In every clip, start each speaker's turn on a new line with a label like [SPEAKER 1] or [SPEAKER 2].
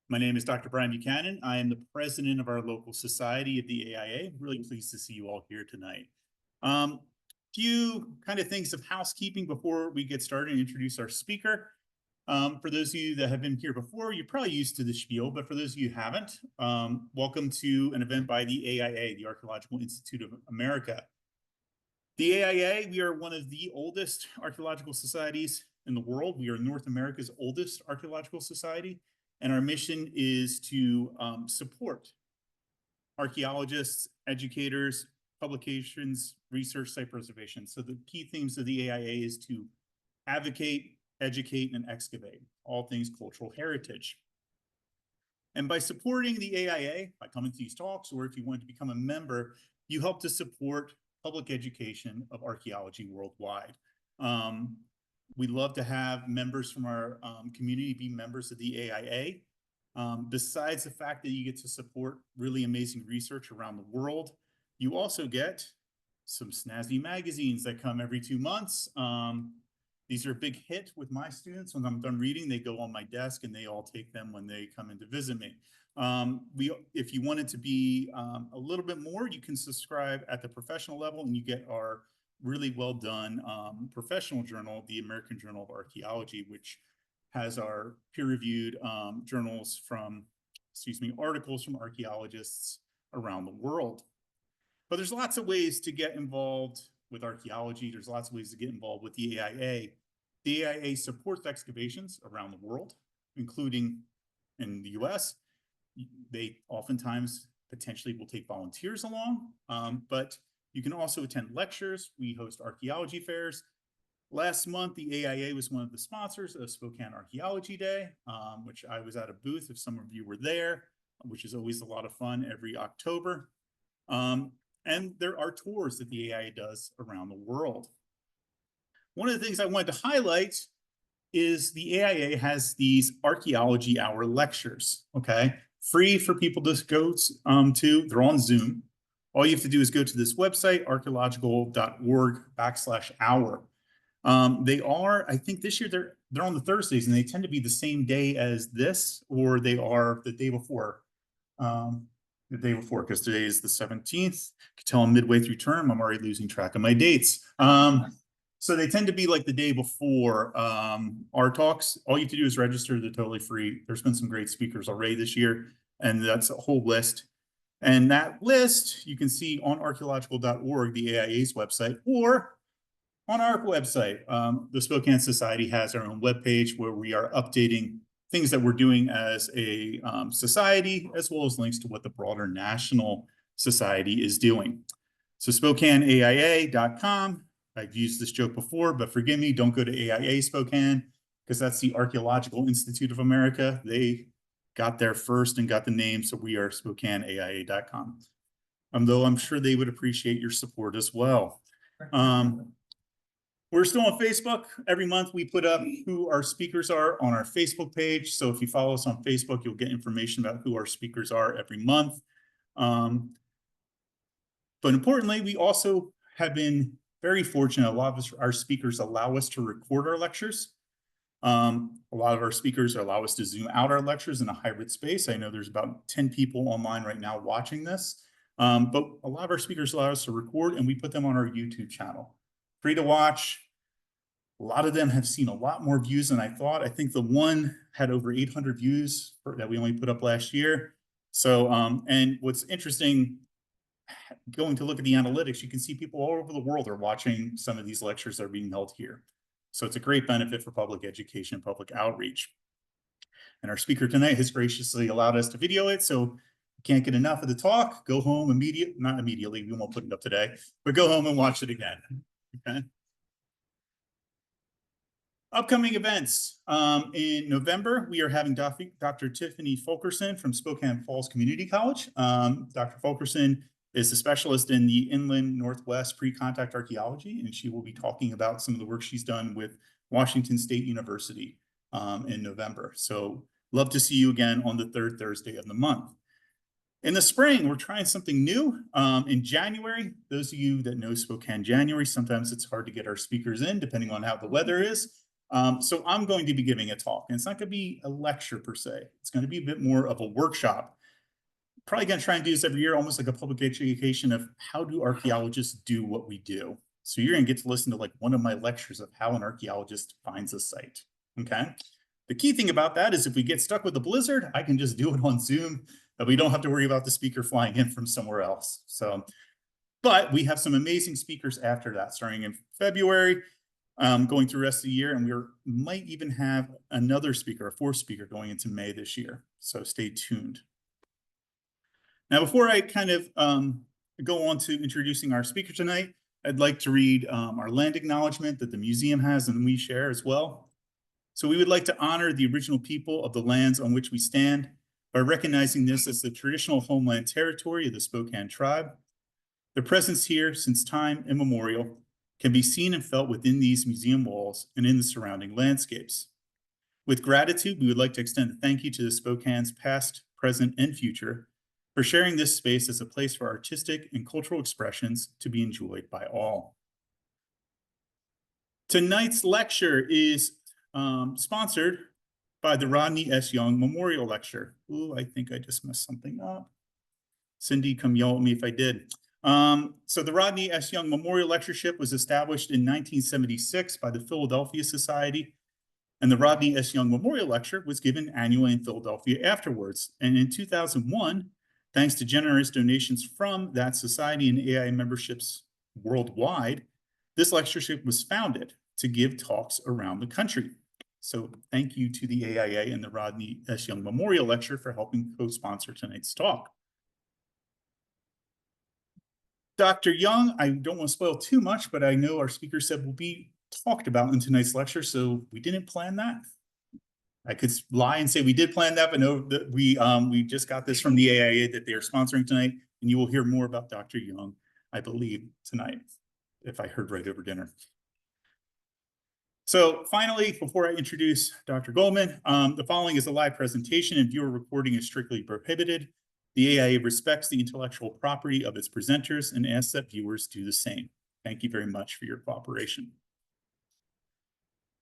[SPEAKER 1] My name is Dr. Brian Buchanan. I am the president of our local society of the AIA. Really pleased to see you all here tonight. Few kind of things of housekeeping before we get started and introduce our speaker. For those of you that have been here before, you're probably used to the spiel, but for those of you who haven't, welcome to an event by the AIA, the Archaeological Institute of America. The AIA, we are one of the oldest archaeological societies in the world. We are North America's oldest archaeological society, and our mission is to support archaeologists, educators, publications, research, site preservation. So the key themes of the AIA is to advocate, educate, and excavate, all things cultural heritage. And by supporting the AIA, by coming to these talks, or if you want to become a member, you help to support public education of archaeology worldwide. We love to have members from our community be members of the AIA. Besides the fact that you get to support really amazing research around the world, you also get some snazzy magazines that come every 2 months. These are a big hit with my students. When I'm done reading, they go on my desk and they all take them when they come in to visit me. If you want it to be a little bit more, you can subscribe at the professional level and you get our really well done professional journal, the American Journal of Archaeology, which has our peer-reviewed articles from archaeologists around the world. But there's lots of ways to get involved with archaeology. There's lots of ways to get involved with the AIA. The AIA supports excavations around the world, including in the US. They oftentimes potentially will take volunteers along, but you can also attend lectures. We host archaeology fairs. Last month, the AIA was one of the sponsors of Spokane Archaeology Day, which I was at a booth if some of you were there, which is always a lot of fun every October. And there are tours that the AIA does around the world. One of the things I wanted to highlight is the AIA has these archaeology hour lectures, okay? Free for people to go to, they're on Zoom. All you have to do is go to this website, archaeological.org/hour. They are, I think this year they're on the Thursdays and they tend to be the same day as this, or they are the day before. Because today is the 17th. You can tell I'm midway through term, I'm already losing track of my dates. So they tend to be like the day before our talks. All you have to do is register, they're totally free. There's been some great speakers already this year, and that's a whole list. And that list you can see on archaeological.org, the AIA's website, or on our website. The Spokane Society has our own webpage where we are updating things that we're doing as a society, as well as links to what the broader national society is doing. So SpokaneAIA.com. I've used this joke before, but forgive me, don't go to AIA Spokane, because that's the Archaeological Institute of America. They got there first and got the name, so we are SpokaneAIA.com. Though I'm sure they would appreciate your support as well. We're still on Facebook. Every month we put up who our speakers are on our Facebook page. So if you follow us on Facebook, you'll get information about who our speakers are every month. But importantly, we also have been very fortunate. A lot of our speakers allow us to record our lectures. A lot of our speakers allow us to zoom out our lectures in a hybrid space. I know there's about 10 people online right now watching this. But a lot of our speakers allow us to record, and we put them on our YouTube channel. Free to watch. A lot of them have seen a lot more views than I thought. I think the one had over 800 views that we only put up last year. So, and what's interesting, going to look at the analytics, you can see people all over the world are watching some of these lectures that are being held here. So it's a great benefit for public education and public outreach. And our speaker tonight has graciously allowed us to video it. So you can't get enough of the talk, go home not immediately, we won't put it up today, but go home and watch it again. Okay. Upcoming events. In November, we are having Dr. Tiffany Fulkerson from Spokane Falls Community College. Dr. Fulkerson is a specialist in the inland Northwest pre-contact archaeology, and she will be talking about some of the work she's done with Washington State University in November. So love to see you again on the third Thursday of the month. In the spring, we're trying something new. In January, those of you that know Spokane January, sometimes it's hard to get our speakers in depending on how the weather is. So I'm going to be giving a talk, and it's not going to be a lecture per se. It's going to be a bit more of a workshop. Probably going to try and do this every year, almost like a public education of how do archaeologists do what we do. So you're going to get to listen to like one of my lectures of how an archaeologist finds a site. Okay. The key thing about that is if we get stuck with a blizzard, I can just do it on Zoom. We don't have to worry about the speaker flying in from somewhere else. So, but we have some amazing speakers after that, starting in February, going through the rest of the year, and we might even have another speaker, a fourth speaker, going into May this year. So stay tuned. Now, before I kind of go on to introducing our speaker tonight, I'd like to read our land acknowledgement that the museum has and we share as well. So we would like to honor the original people of the lands on which we stand by recognizing this as the traditional homeland territory of the Spokane tribe. Their presence here since time immemorial can be seen and felt within these museum walls and in the surrounding landscapes. With gratitude, we would like to extend a thank you to the Spokane's past, present, and future for sharing this space as a place for artistic and cultural expressions to be enjoyed by all. Tonight's lecture is sponsored by the Rodney S. Young Memorial Lecture. Ooh, I think I just messed something up. Cindy, come yell at me if I did. So the Rodney S. Young Memorial Lectureship was established in 1976 by the Philadelphia Society, and the Rodney S. Young Memorial Lecture was given annually in Philadelphia afterwards. And in 2001, thanks to generous donations from that society and AI memberships worldwide, this lectureship was founded to give talks around the country. So thank you to the AIA and the Rodney S. Young Memorial Lecture for helping co-sponsor tonight's talk. Dr. Young, I don't want to spoil too much, but I know our speaker said will be talked about in tonight's lecture, so we didn't plan that. I could lie and say we did plan that, but no, that we just got this from the AIA that they are sponsoring tonight, and you will hear more about Dr. Young, I believe, tonight, if I heard right over dinner. So finally, before I introduce Dr. Goldman, the following is a live presentation and viewer recording is strictly prohibited. The AIA respects the intellectual property of its presenters and asks that viewers do the same. Thank you very much for your cooperation.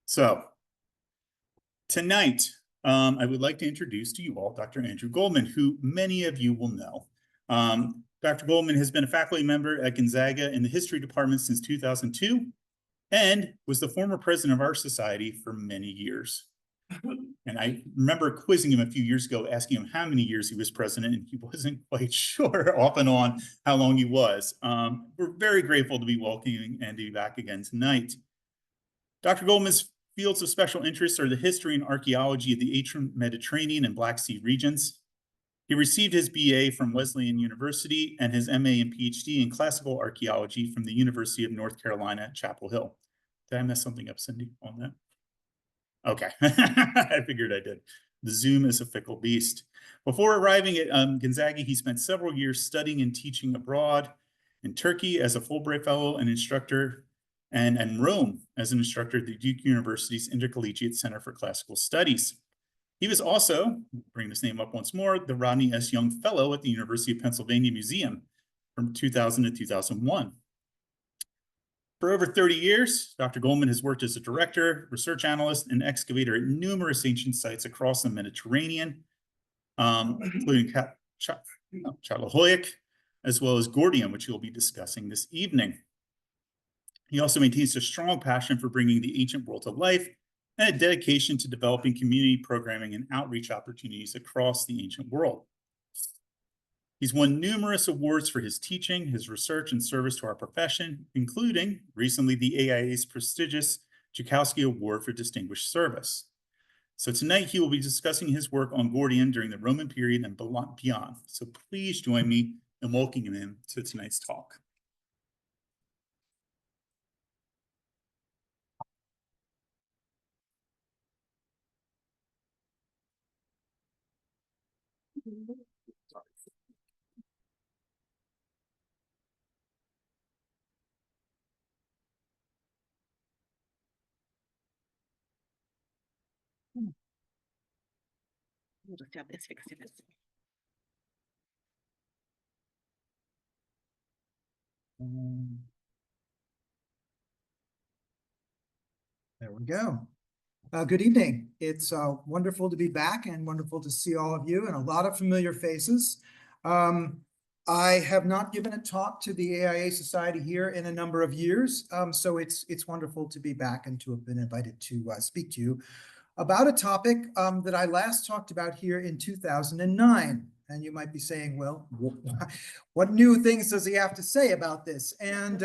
[SPEAKER 1] So tonight, I would like to introduce to you all Dr. Andrew Goldman, who many of you will know. Dr. Goldman has been a faculty member at Gonzaga in the history department since 2002 and was the former president of our society for many years. And I remember quizzing him a few years ago, asking him how many years he was president, and he wasn't quite sure off and on how long he was. We're very grateful to be welcoming Andy back again tonight. Dr. Goldman's fields of special interest are the history and archaeology of the ancient Mediterranean and Black Sea regions. He received his BA from Wesleyan University and his MA and PhD in classical archaeology from the University of North Carolina at Chapel Hill. Did I mess something up, Cindy, on that? Okay, I figured I did. The Zoom is a fickle beast. Before arriving at Gonzaga, he spent several years studying and teaching abroad in Turkey as a Fulbright Fellow and instructor, and Rome as an instructor at the Duke University's Intercollegiate Center for Classical Studies. He was also, bring this name up once more, the Rodney S. Young Fellow at the University of Pennsylvania Museum from 2000 to 2001. For over 30 years, Dr. Goldman has worked as a director, research analyst, and excavator at numerous ancient sites across the Mediterranean, including Çatalhöyük, as well as Gordion, which we'll be discussing this evening. He also maintains a strong passion for bringing the ancient world to life and a dedication to developing community programming and outreach opportunities across the ancient world. He's won numerous awards for his teaching, his research, and service to our profession, including recently the AIA's prestigious Joukowsky Award for Distinguished Service. So tonight he will be discussing his work on Gordion during the Roman period and beyond. So please join me in welcoming him to tonight's talk.
[SPEAKER 2] There we go. Good evening. It's wonderful to be back and wonderful to see all of you and a lot of familiar faces. I have not given a talk to the AIA Society here in a number of years, so it's wonderful to be back and to have been invited to speak to you about a topic that I last talked about here in 2009. And you might be saying, well, what new things does he have to say about this? And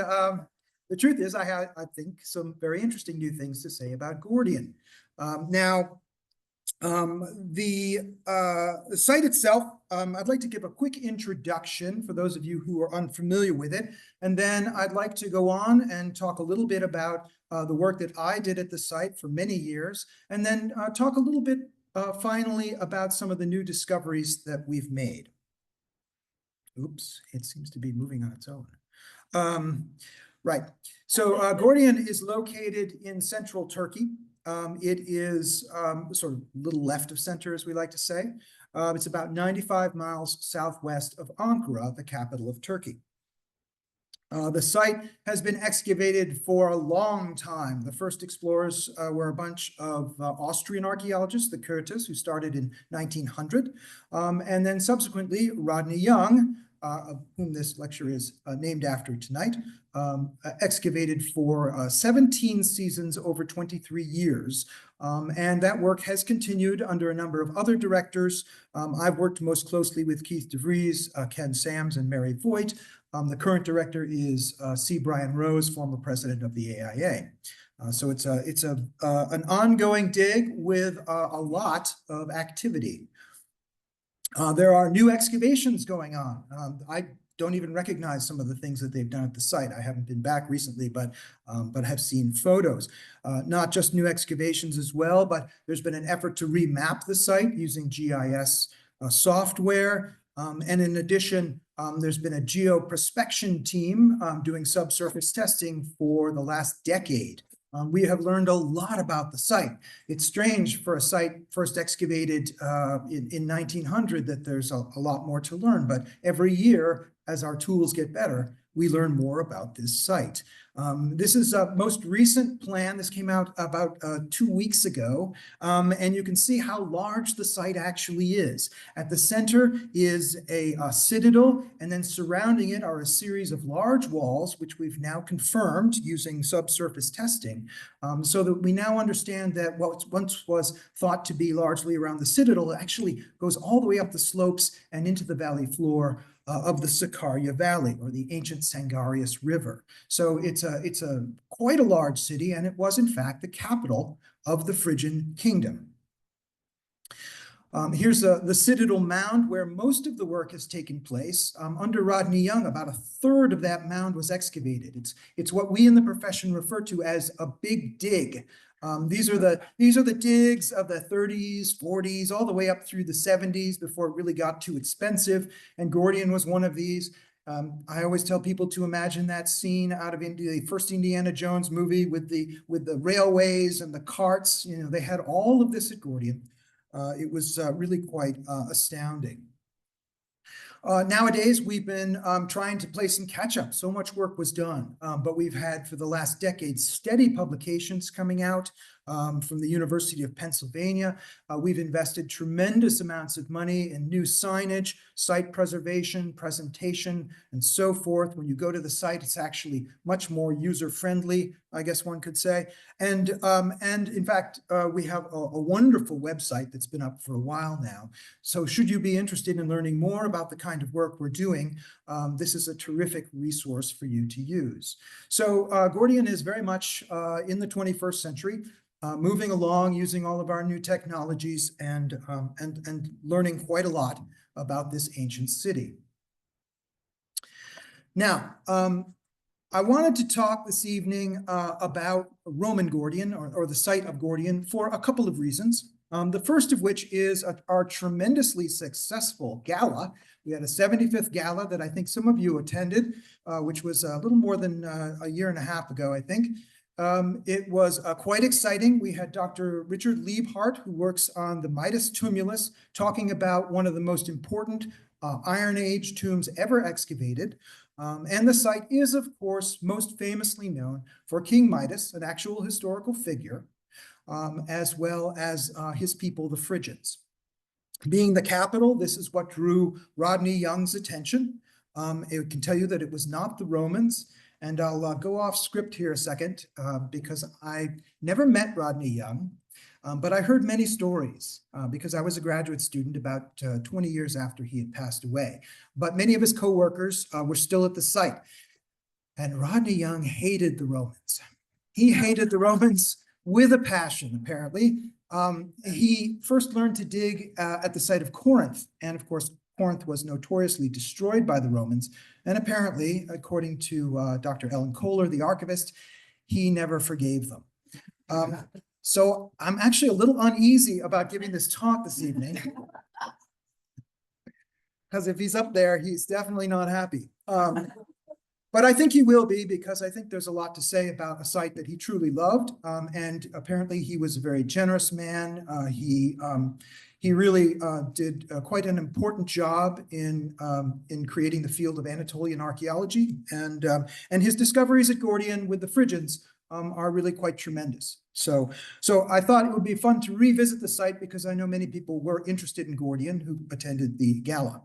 [SPEAKER 2] the truth is, I think, some very interesting new things to say about Gordian. The site itself, I'd like to give a quick introduction for those of you who are unfamiliar with it. And then I'd like to go on and talk a little bit about the work that I did at the site for many years, and then talk a little bit finally about some of the new discoveries that we've made. Oops, it seems to be moving on its own. Right, so Gordian is located in central Turkey. It is sort of a little left of center, as we like to say. It's about 95 miles southwest of Ankara, the capital of Turkey. The site has been excavated for a long time. The first explorers were a bunch of Austrian archaeologists, the Curtis, who started in 1900. And then subsequently, Rodney Young, of whom this lecture is named after tonight, excavated for 17 seasons over 23 years. And that work has continued under a number of other directors. I've worked most closely with Keith DeVries, Ken Sams, and Mary Voigt. The current director is C. Brian Rose, former president of the AIA. So it's an ongoing dig with a lot of activity. There are new excavations going on. I don't even recognize some of the things that they've done at the site. I haven't been back recently, but have seen photos. Not just new excavations as well, but there's been an effort to remap the site using GIS software. And in addition, there's been a geoprospection team doing subsurface testing for the last decade. We have learned a lot about the site. It's strange for a site first excavated in 1900 that there's a lot more to learn, but every year, as our tools get better, we learn more about this site. This is a most recent plan. This came out about 2 weeks ago, and you can see how large the site actually is. At the center is a citadel, and then surrounding it are a series of large walls, which we've now confirmed using subsurface testing, so that we now understand that what once was thought to be largely around the citadel actually goes all the way up the slopes and into the valley floor of the Sakarya Valley, or the ancient Sangarius River. So it's quite a large city, and it was in fact the capital of the Phrygian kingdom. Here's the Citadel Mound, where most of the work has taken place. Under Rodney Young, about a third of that mound was excavated. It's what we in the profession refer to as a big dig. These are the digs of the 30s, 40s, all the way up through the 70s before it really got too expensive. And Gordian was one of these. I always tell people to imagine that scene out of the first Indiana Jones movie with the railways and the carts. You know, they had all of this at Gordian. It was really quite astounding. Nowadays, we've been trying to play some catch up. So much work was done, but we've had for the last decade steady publications coming out from the University of Pennsylvania. We've invested tremendous amounts of money in new signage, site preservation, presentation, and so forth. When you go to the site, it's actually much more user-friendly, I guess one could say. And in fact, we have a wonderful website that's been up for a while now. So should you be interested in learning more about the kind of work we're doing, this is a terrific resource for you to use. So Gordian is very much in the 21st century, moving along using all of our new technologies and learning quite a lot about this ancient city. Now, I wanted to talk this evening about Roman Gordian, or the site of Gordian, for a couple of reasons. The first of which is our tremendously successful gala. We had a 75th gala that I think some of you attended, which was a little more than a year and a half ago, I think. It was quite exciting. We had Dr. Richard Liebhardt, who works on the Midas tumulus, talking about one of the most important Iron Age tombs ever excavated. And the site is, of course, most famously known for King Midas, an actual historical figure. as well as his people, the Phrygians. Being the capital, this is what drew Rodney Young's attention. It can tell you that it was not the Romans. And I'll go off script here a second because I never met Rodney Young, but I heard many stories because I was a graduate student about 20 years after he had passed away. But many of his co-workers were still at the site. And Rodney Young hated the Romans. He hated the Romans with a passion, apparently. He first learned to dig at the site of Corinth. And of course, Corinth was notoriously destroyed by the Romans. And apparently, according to Dr. Ellen Kohler, the archivist, he never forgave them. So I'm actually a little uneasy about giving this talk this evening. Because if he's up there, he's definitely not happy. But I think he will be, because I think there's a lot to say about a site that he truly loved. And apparently he was a very generous man. He really did quite an important job in creating the field of Anatolian archaeology. And his discoveries at Gordion with the Phrygians are really quite tremendous. So I thought it would be fun to revisit the site because I know many people were interested in Gordion who attended the gala.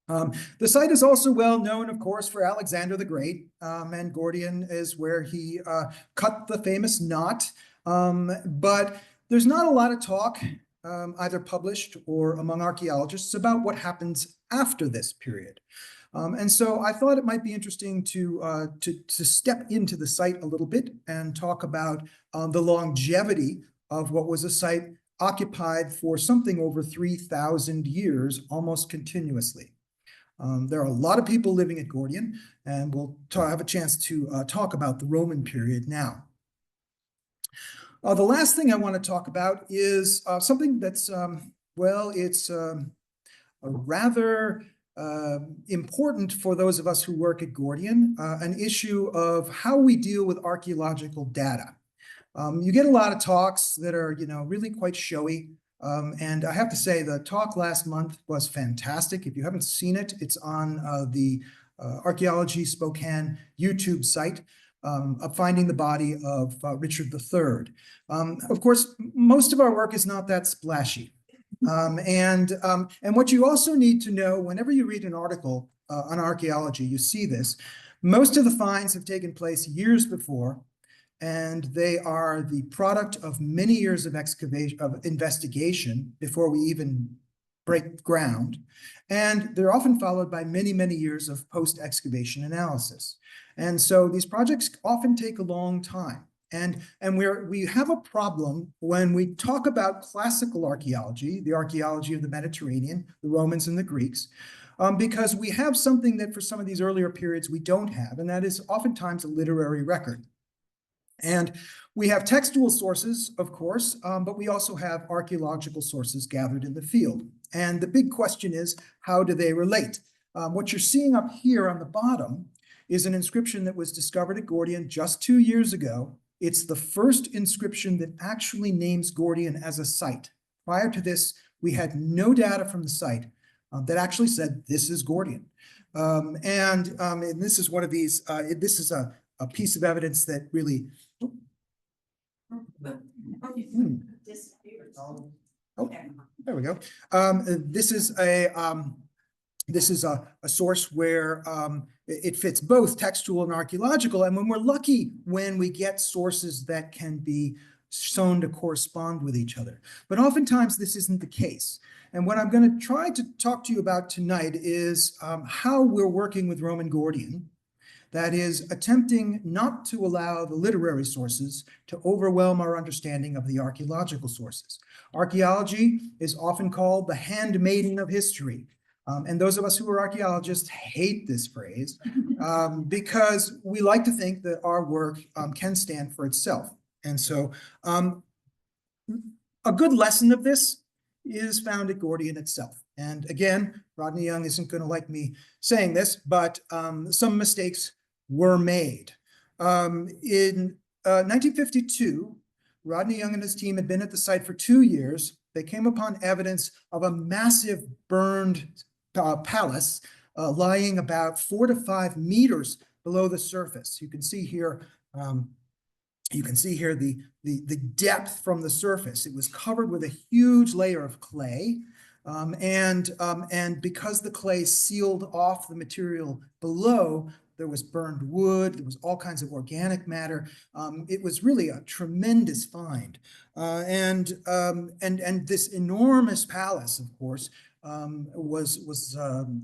[SPEAKER 2] The site is also well known, of course, for Alexander the Great, and Gordion is where he cut the famous knot. But there's not a lot of talk, either published or among archaeologists, about what happens after this period. And so I thought it might be interesting to step into the site a little bit and talk about the longevity of what was a site occupied for something over 3,000 years, almost continuously. There are a lot of people living at Gordion, and we'll have a chance to talk about the Roman period now. The last thing I want to talk about is something that's, well, it's rather important for those of us who work at Gordion, an issue of how we deal with archaeological data. You get a lot of talks that are, really quite showy. And I have to say the talk last month was fantastic. If you haven't seen it, it's on the Archaeology Spokane YouTube site of finding the body of Richard III. Of course, most of our work is not that splashy. And what you also need to know whenever you read an article on archaeology, you see this. Most of the finds have taken place years before, and they are the product of many years of investigation before we even break ground. And they're often followed by many, many years of post-excavation analysis. And so these projects often take a long time. And we have a problem when we talk about classical archaeology, the archaeology of the Mediterranean, the Romans and the Greeks, because we have something that for some of these earlier periods we don't have, and that is oftentimes a literary record. And we have textual sources, of course, but we also have archaeological sources gathered in the field. And the big question is, how do they relate? What you're seeing up here on the bottom is an inscription that was discovered at Gordion just 2 years ago. It's the first inscription that actually names Gordion as a site. Prior to this, we had no data from the site that actually said this is Gordion. And this is one of these, this is a piece of evidence that really Oh, there we go. This is a source where it fits both textual and archaeological. And when we're lucky, when we get sources that can be shown to correspond with each other. But oftentimes this isn't the case. And what I'm going to try to talk to you about tonight is how we're working with Roman Gordion. That is, attempting not to allow the literary sources to overwhelm our understanding of the archaeological sources. Archaeology is often called the handmaiden of history. And those of us who are archaeologists hate this phrase because we like to think that our work can stand for itself. And so a good lesson of this is found at Gordion itself. And again, Rodney Young isn't going to like me saying this, but some mistakes were made. In 1952, Rodney Young and his team had been at the site for 2 years. They came upon evidence of a massive burned palace lying about 4 to 5 meters below the surface. You can see here You can see here the depth from the surface. It was covered with a huge layer of clay. And because the clay sealed off the material below, there was burned wood, there was all kinds of organic matter. It was really a tremendous find. And this enormous palace, of course, was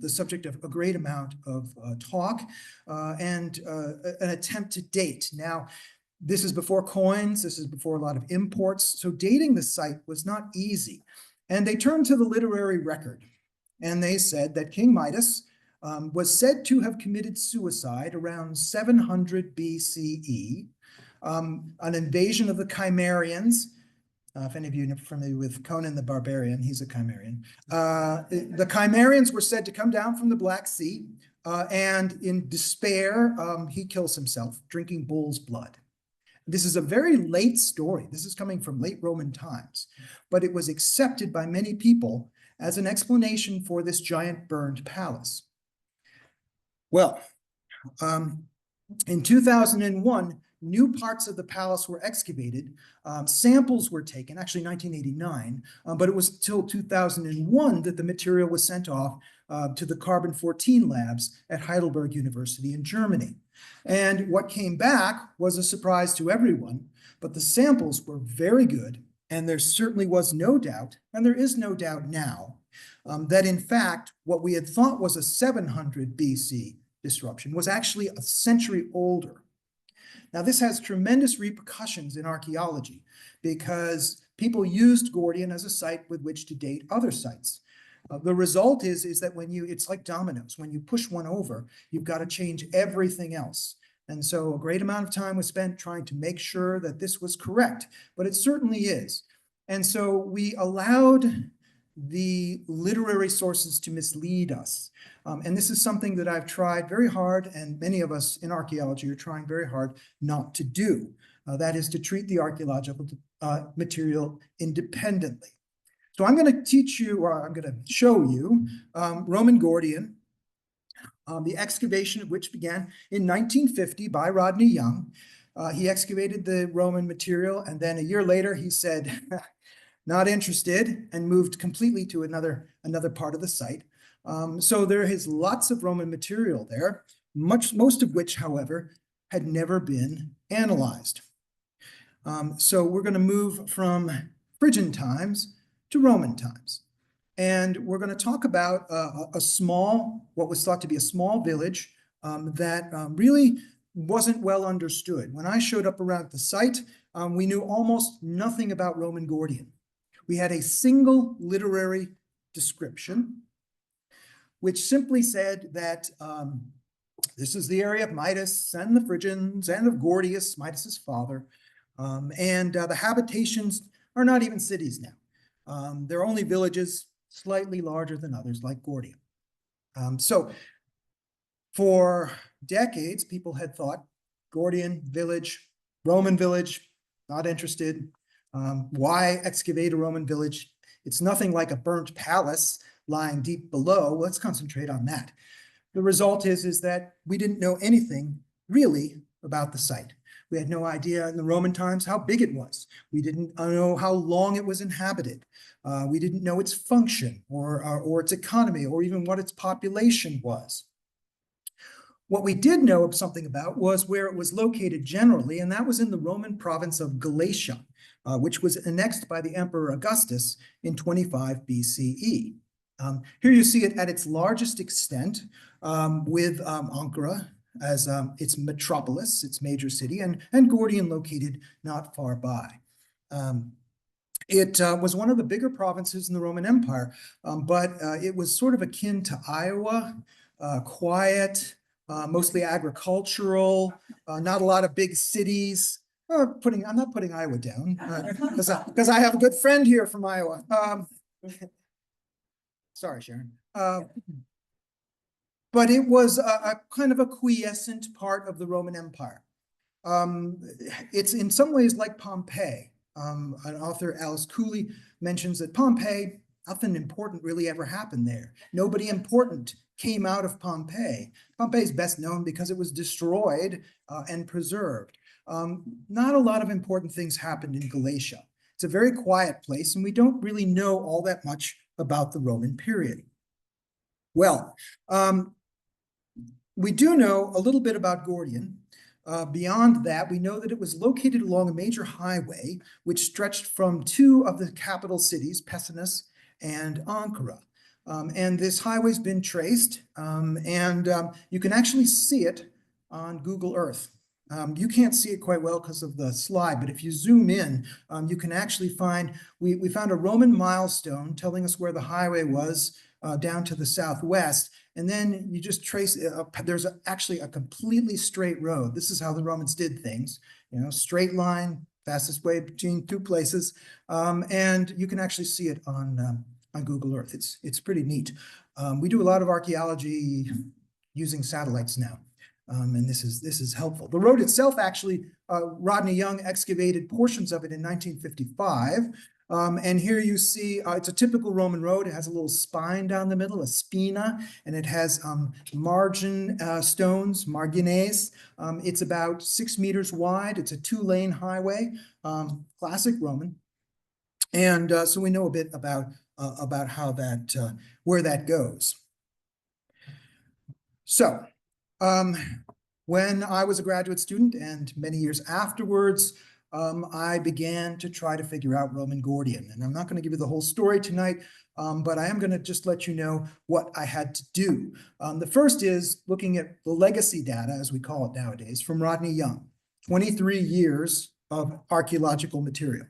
[SPEAKER 2] the subject of a great amount of talk and an attempt to date. Now, this is before coins, this is before a lot of imports, so dating the site was not easy. And they turned to the literary record, and they said that King Midas was said to have committed suicide around 700 BCE, an invasion of the Cimmerians. If any of you are familiar with Conan the Barbarian, he's a Cimmerian. The Cimmerians were said to come down from the Black Sea, and in despair, he kills himself, drinking bull's blood. This is a very late story. This is coming from late Roman times, but it was accepted by many people as an explanation for this giant burned palace. Well, in 2001, new parts of the palace were excavated. Samples were taken, actually 1989, but it was till 2001 that the material was sent off to the carbon-14 labs at Heidelberg University in Germany. And what came back was a surprise to everyone, but the samples were very good, and there certainly was no doubt, and there is no doubt now, that in fact, what we had thought was a 700 BC disruption was actually a century older. Now, this has tremendous repercussions in archaeology because people used Gordion as a site with which to date other sites. The result is that it's like dominoes. When you push one over, you've got to change everything else. And so a great amount of time was spent trying to make sure that this was correct, but it certainly is. And so we allowed the literary sources to mislead us. And this is something that I've tried very hard, and many of us in archaeology are trying very hard not to do. That is to treat the archaeological material independently. So I'm going to teach you, or I'm going to show you, Roman Gordion, the excavation of which began in 1950 by Rodney Young. He excavated the Roman material, and then a year later he said, not interested, and moved completely to another part of the site. So there is lots of Roman material there, most of which, however, had never been analyzed. So we're going to move from Phrygian times to Roman times. And we're going to talk about what was thought to be a small village that really wasn't well understood. When I showed up around the site, we knew almost nothing about Roman Gordion. We had a single literary description, which simply said that this is the area of Midas and the Phrygians and of Gordius, Midas's father. And the habitations are not even cities now. They're only villages slightly larger than others, like Gordium. So for decades, people had thought Gordian village, Roman village, not interested. Why excavate a Roman village? It's nothing like a burnt palace lying deep below. Let's concentrate on that. The result is that we didn't know anything really about the site. We had no idea in the Roman times how big it was. We didn't know how long it was inhabited. We didn't know its function or its economy or even what its population was. What we did know something about was where it was located generally, and that was in the Roman province of Galatia, which was annexed by the Emperor Augustus in 25 BCE. Here you see it at its largest extent with Ankara as its metropolis, its major city, and Gordion located not far by. It was one of the bigger provinces in the Roman Empire, but it was sort of akin to Iowa, quiet, mostly agricultural, not a lot of big cities. I'm not putting Iowa down because I have a good friend here from Iowa. Sorry, Sharon. But it was a kind of a quiescent part of the Roman Empire. It's in some ways like Pompeii. An author, Alice Cooley, mentions that Pompeii, nothing important really ever happened there. Nobody important came out of Pompeii. Pompeii is best known because it was destroyed and preserved. not a lot of important things happened in Galatia. It's a very quiet place, and we don't really know all that much about the Roman period. Well, we do know a little bit about Gordion. Beyond that, we know that it was located along a major highway, which stretched from two of the capital cities, Pessinus and Ankara. And this highway's been traced, and you can actually see it on Google Earth. You can't see it quite well because of the slide, but if you zoom in, you can actually find, we found a Roman milestone telling us where the highway was down to the southwest. And then you just trace, there's actually a completely straight road. This is how the Romans did things, straight line, fastest way between two places. And you can actually see it on Google Earth. It's pretty neat. We do a lot of archaeology using satellites now. And this is helpful. The road itself, actually, Rodney Young excavated portions of it in 1955. And here you see, it's a typical Roman road. It has a little spine down the middle, a spina, and it has margin stones, margines. It's about 6 meters wide. It's a 2-lane highway, classic Roman. And so we know a bit about how that, where that goes. So, when I was a graduate student and many years afterwards, I began to try to figure out Roman Gordion. And I'm not going to give you the whole story tonight, but I am going to just let you know what I had to do. The first is looking at the legacy data, as we call it nowadays, from Rodney Young. 23 years of archaeological material.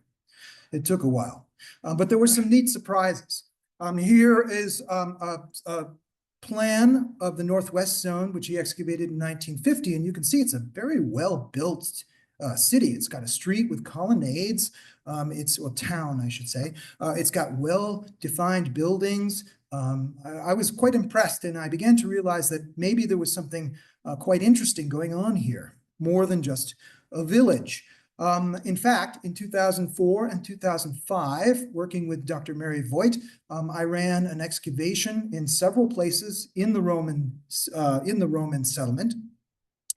[SPEAKER 2] It took a while, but there were some neat surprises. Here is a plan of the Northwest Zone, which he excavated in 1950, and you can see it's a very well-built city. It's got a street with colonnades. It's a town, I should say. It's got well-defined buildings. I was quite impressed, and I began to realize that maybe there was something quite interesting going on here, more than just a village. In fact, in 2004 and 2005, working with Dr. Mary Voigt, I ran an excavation in several places in the Roman settlement,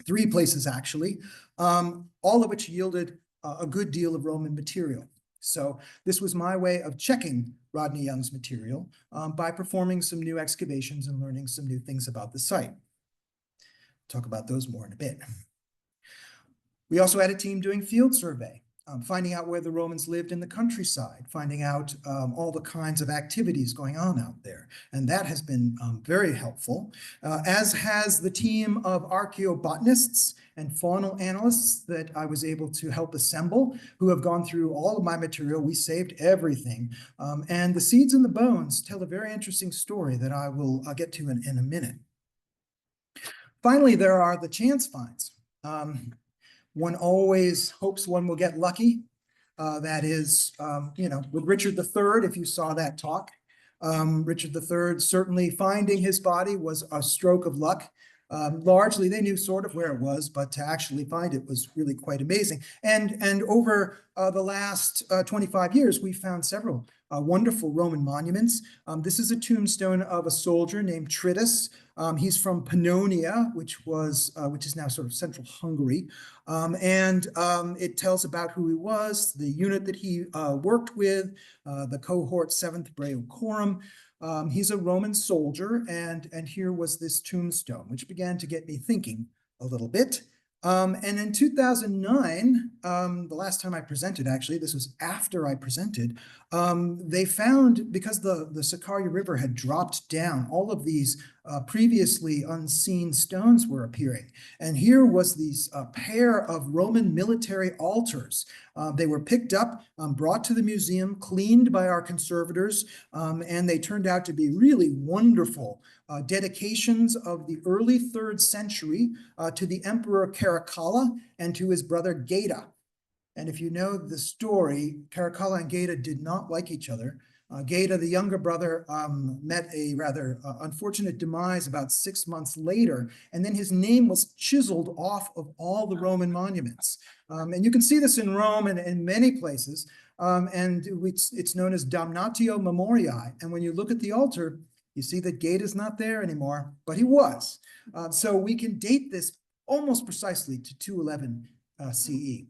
[SPEAKER 2] 3 places actually, all of which yielded a good deal of Roman material. So this was my way of checking Rodney Young's material by performing some new excavations and learning some new things about the site. Talk about those more in a bit. We also had a team doing field survey, finding out where the Romans lived in the countryside, finding out all the kinds of activities going on out there. And that has been very helpful, as has the team of archaeobotanists and faunal analysts that I was able to help assemble, who have gone through all of my material. We saved everything. And the seeds and the bones tell a very interesting story that I'll get to in a minute. Finally, there are the chance finds. One always hopes one will get lucky. That is, with Richard III, if you saw that talk, Richard III certainly finding his body was a stroke of luck. Largely, they knew sort of where it was, but to actually find it was really quite amazing. And over the last 25 years, we found several wonderful Roman monuments. This is a tombstone of a soldier named Tritus. He's from Pannonia, which is now sort of central Hungary. And it tells about who he was, the unit that he worked with, the cohort 7th Braeocorum. He's a Roman soldier, and here was this tombstone, which began to get me thinking a little bit. And in 2009, the last time I presented, actually, this was after I presented, they found, because the Sakarya River had dropped down, all of these previously unseen stones were appearing. And here was these pair of Roman military altars. They were picked up, brought to the museum, cleaned by our conservators, and they turned out to be really wonderful dedications of the early 3rd century to the Emperor Caracalla and to his brother Geta. And if you know the story, Caracalla and Geta did not like each other. Geta, the younger brother, met a rather unfortunate demise about 6 months later, and then his name was chiseled off of all the Roman monuments. And you can see this in Rome and in many places, and it's known as damnatio memoriae. And when you look at the altar, you see that Geta's not there anymore, but he was. So we can date this almost precisely to 211 CE.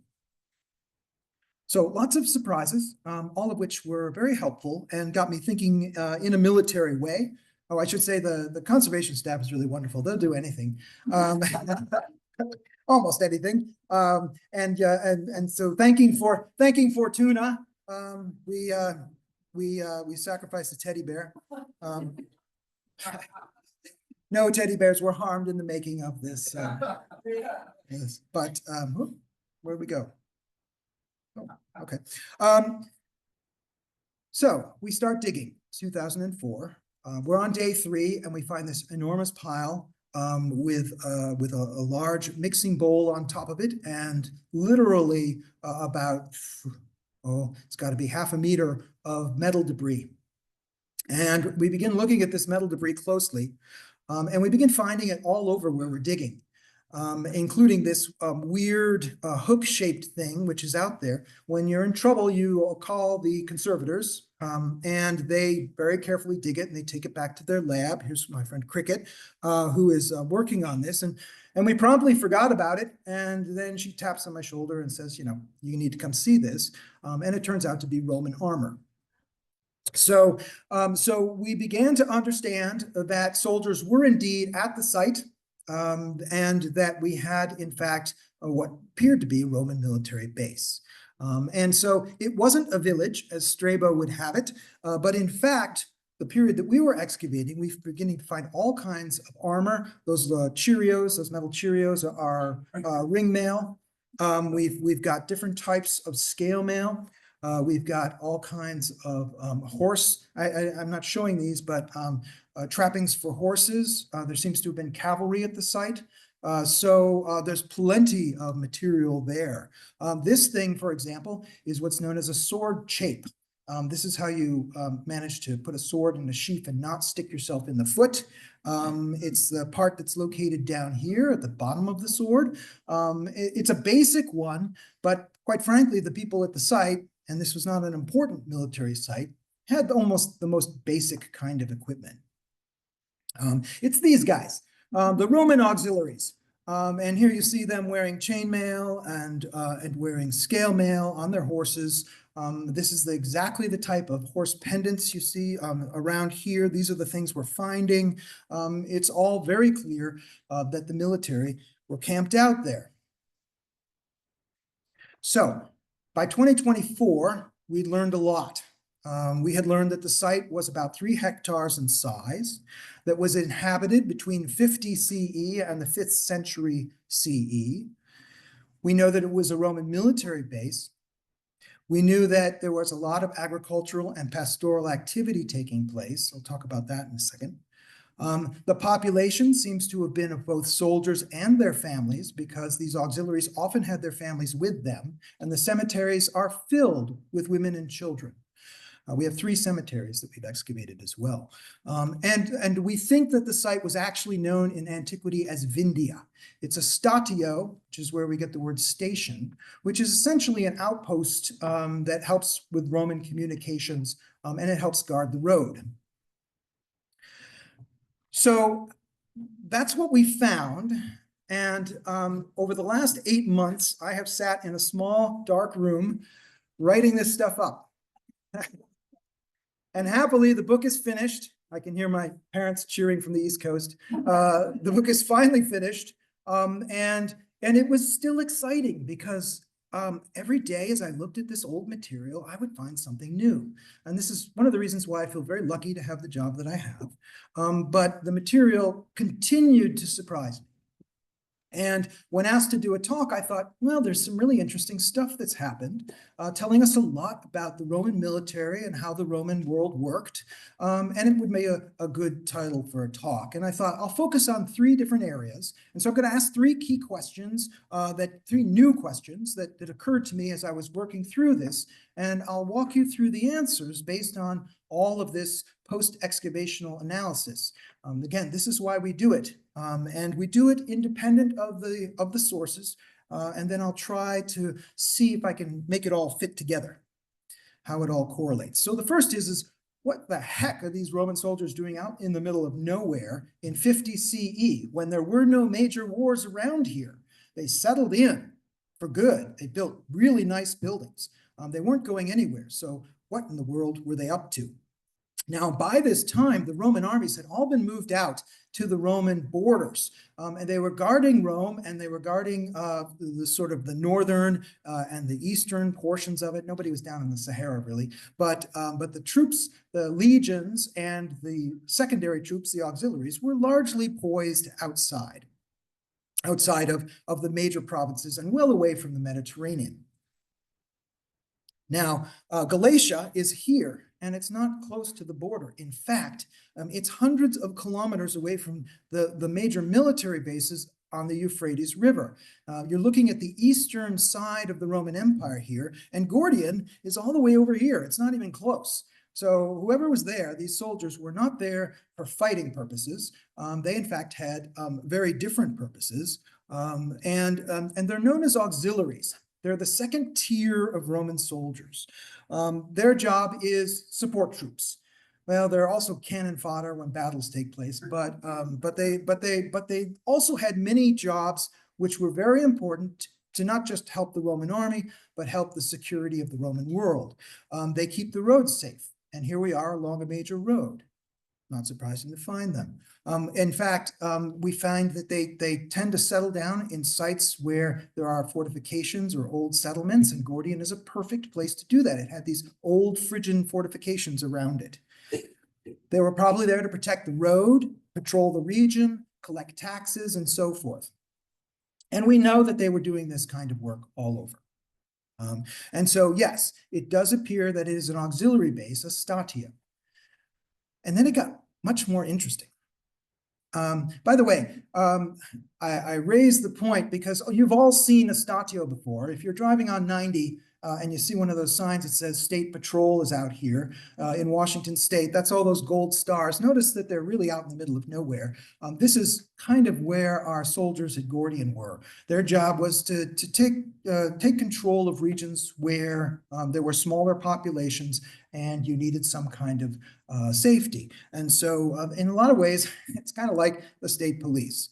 [SPEAKER 2] So lots of surprises, all of which were very helpful and got me thinking in a military way. Oh, I should say the conservation staff is really wonderful. They'll do anything, almost anything. And so thanking Fortuna, we sacrificed a teddy bear. No teddy bears were harmed in the making of this. Yes, but where we go? Oh, okay. So we start digging, 2004. We're on day 3, and we find this enormous pile with a large mixing bowl on top of it, and literally about, it's got to be half a meter of metal debris. And we begin looking at this metal debris closely, and we begin finding it all over where we're digging. Including this weird hook-shaped thing, which is out there. When you're in trouble, you call the conservators, and they very carefully dig it, and they take it back to their lab. Here's my friend Cricket, who is working on this. And we promptly forgot about it, and then she taps on my shoulder and says, you need to come see this. And it turns out to be Roman armor. So we began to understand that soldiers were indeed at the site, and that we had, in fact, what appeared to be a Roman military base. And so it wasn't a village, as Strabo would have it, but in fact, the period that we were excavating, we're beginning to find all kinds of armor. Those Cheerios, those metal Cheerios are ring mail. We've got different types of scale mail. We've got all kinds of horse. I'm not showing these, but trappings for horses. There seems to have been cavalry at the site. So there's plenty of material there. This thing, for example, is what's known as a sword chape. This is how you manage to put a sword in a sheath and not stick yourself in the foot. It's the part that's located down here at the bottom of the sword. It's a basic one, but quite frankly, the people at the site, and this was not an important military site, had almost the most basic kind of equipment. It's these guys, the Roman auxiliaries. And here you see them wearing chainmail and wearing scale mail on their horses. This is exactly the type of horse pendants you see around here. These are the things we're finding. It's all very clear that the military were camped out there. So by 2024, we learned a lot. We had learned that the site was about 3 hectares in size, that was inhabited between 50 CE and the 5th century CE. We know that it was a Roman military base. We knew that there was a lot of agricultural and pastoral activity taking place. I'll talk about that in a second. The population seems to have been of both soldiers and their families, because these auxiliaries often had their families with them, and the cemeteries are filled with women and children. We have 3 cemeteries that we've excavated as well. And we think that the site was actually known in antiquity as Vindia. It's a statio, which is where we get the word station, which is essentially an outpost that helps with Roman communications, and it helps guard the road. So that's what we found. And over the last 8 months, I have sat in a small, dark room writing this stuff up. And happily, the book is finished. I can hear my parents cheering from the East Coast. The book is finally finished. And it was still exciting, because every day as I looked at this old material, I would find something new. And this is one of the reasons why I feel very lucky to have the job that I have. But the material continued to surprise me. And when asked to do a talk, I thought, well, there's some really interesting stuff that's happened, telling us a lot about the Roman military and how the Roman world worked. And it would make a good title for a talk. And I thought, I'll focus on 3 different areas. And so I'm going to ask 3 key questions, 3 new questions that occurred to me as I was working through this. And I'll walk you through the answers based on all of this post-excavational analysis. Again, this is why we do it. And we do it independent of the sources. And then I'll try to see if I can make it all fit together, how it all correlates. So the first is what the heck are these Roman soldiers doing out in the middle of nowhere in 50 CE when there were no major wars around here? They settled in. for good. They built really nice buildings. They weren't going anywhere. So what in the world were they up to? Now, by this time, the Roman armies had all been moved out to the Roman borders, and they were guarding Rome, and they were guarding the sort of the northern and the eastern portions of it. Nobody was down in the Sahara, really, but the troops, the legions, and the secondary troops, the auxiliaries, were largely poised outside of the major provinces and well away from the Mediterranean. Now, Galatia is here, and it's not close to the border. In fact, it's hundreds of kilometers away from the major military bases on the Euphrates River. You're looking at the eastern side of the Roman Empire here, and Gordion is all the way over here. It's not even close. So whoever was there, these soldiers were not there for fighting purposes. They, in fact, had very different purposes, and they're known as auxiliaries. They're the second tier of Roman soldiers. Their job is support troops. Well, they're also cannon fodder when battles take place, but they also had many jobs which were very important to not just help the Roman army, but help the security of the Roman world. They keep the roads safe, and here we are along a major road. Not surprising to find them. In fact, we find that they tend to settle down in sites where there are fortifications or old settlements, and Gordion is a perfect place to do that. It had these old Phrygian fortifications around it. They were probably there to protect the road, patrol the region, collect taxes, and so forth. And we know that they were doing this kind of work all over. And so, yes, it does appear that it is an auxiliary base, a statia. And then it got much more interesting. By the way, I raised the point because you've all seen a statio before. If you're driving on 90 and you see one of those signs that says State Patrol is out here in Washington State, that's all those gold stars. Notice that they're really out in the middle of nowhere. This is kind of where our soldiers at Gordion were. Their job was to take control of regions where there were smaller populations and you needed some kind of safety. And so in a lot of ways, it's kind of like the state police.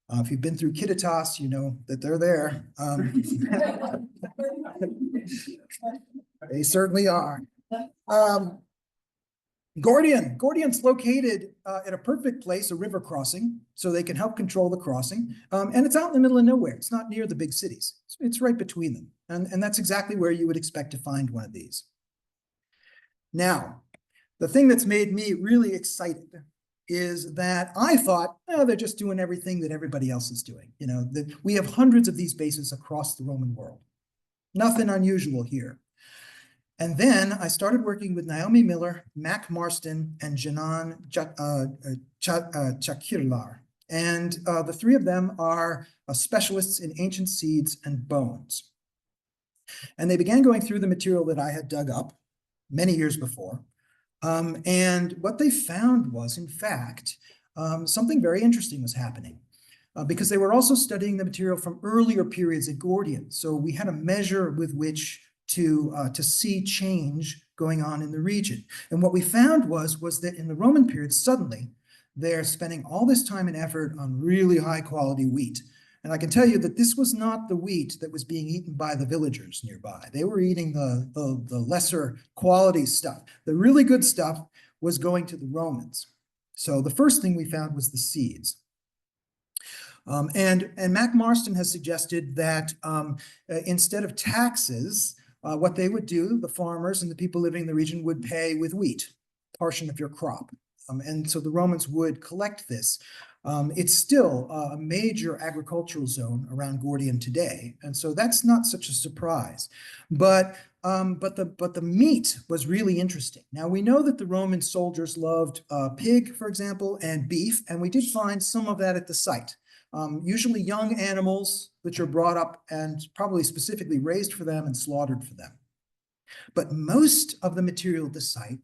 [SPEAKER 2] If you've been through Kittitas, you know that they're there. They certainly are. Gordion's located at a perfect place, a river crossing, so they can help control the crossing. And it's out in the middle of nowhere. It's not near the big cities. It's right between them. And that's exactly where you would expect to find one of these. Now, the thing that's made me really excited is that I thought, oh, they're just doing everything that everybody else is doing. You know, that we have hundreds of these bases across the Roman world. Nothing unusual here. And then I started working with Naomi Miller, Mac Marston, and Janan Chakirlar. And the three of them are specialists in ancient seeds and bones. And they began going through the material that I had dug up many years before. And what they found was, in fact, something very interesting was happening because they were also studying the material from earlier periods at Gordion. So we had a measure with which to see change going on in the region. And what we found was that in the Roman period, suddenly they're spending all this time and effort on really high quality wheat. And I can tell you that this was not the wheat that was being eaten by the villagers nearby. They were eating the lesser quality stuff. The really good stuff was going to the Romans. So the first thing we found was the seeds. And Mac Marston has suggested that instead of taxes, what they would do, the farmers and the people living in the region would pay with wheat, portion of your crop. And so the Romans would collect this. It's still a major agricultural zone around Gordion today, and so that's not such a surprise. But the meat was really interesting. Now we know that the Roman soldiers loved pig, for example, and beef, and we did find some of that at the site. Usually young animals which are brought up and probably specifically raised for them and slaughtered for them. But most of the material at the site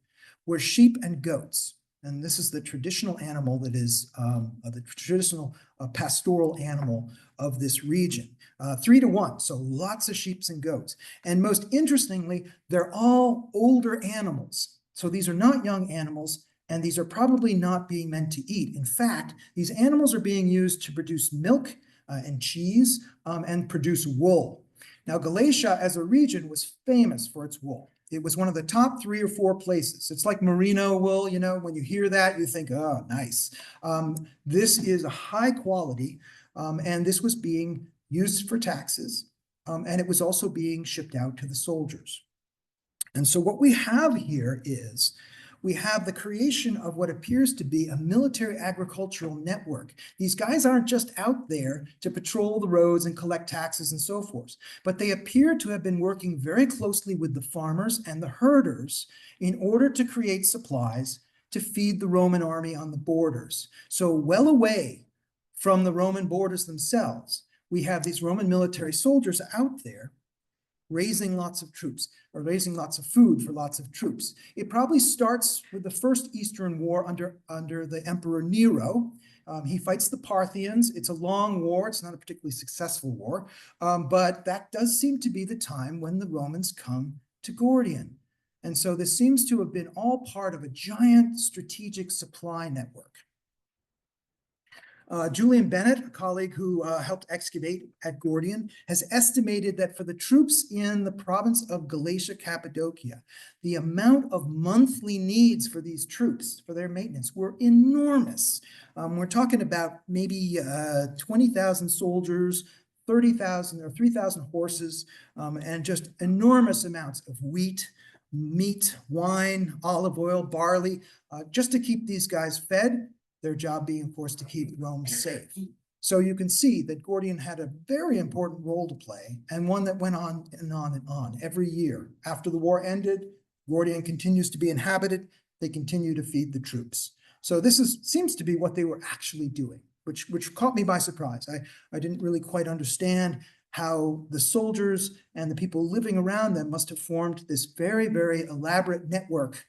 [SPEAKER 2] were sheep and goats. And this is the traditional animal that is the traditional pastoral animal of this region. 3 to 1, so lots of sheep and goats. And most interestingly, they're all older animals. So these are not young animals, and these are probably not being meant to eat. In fact, these animals are being used to produce milk and cheese and produce wool. Now, Galatia as a region was famous for its wool. It was one of the top 3 or 4 places. It's like merino wool, you know, when you hear that, you think, oh, nice. This is a high quality, and this was being used for taxes, and it was also being shipped out to the soldiers. And so what we have here is we have the creation of what appears to be a military agricultural network. These guys aren't just out there to patrol the roads and collect taxes and so forth, but they appear to have been working very closely with the farmers and the herders in order to create supplies to feed the Roman army on the borders. So well away from the Roman borders themselves, we have these Roman military soldiers out there raising lots of troops, or raising lots of food for lots of troops. It probably starts with the first Eastern War under the Emperor Nero. He fights the Parthians. It's a long war. It's not a particularly successful war, but that does seem to be the time when the Romans come to Gordion. And so this seems to have been all part of a giant strategic supply network. Julian Bennett, a colleague who helped excavate at Gordion, has estimated that for the troops in the province of Galatia, Cappadocia, the amount of monthly needs for these troops, for their maintenance, were enormous. We're talking about maybe 20,000 soldiers, 30,000 or 3,000 horses, and just enormous amounts of wheat, meat, wine, olive oil, barley, just to keep these guys fed. Their job being, of course, to keep Rome safe. So you can see that Gordion had a very important role to play, and one that went on and on and on every year. After the war ended, Gordion continues to be inhabited. They continue to feed the troops. So this seems to be what they were actually doing, which caught me by surprise. I didn't really quite understand how the soldiers and the people living around them must have formed this very, very elaborate network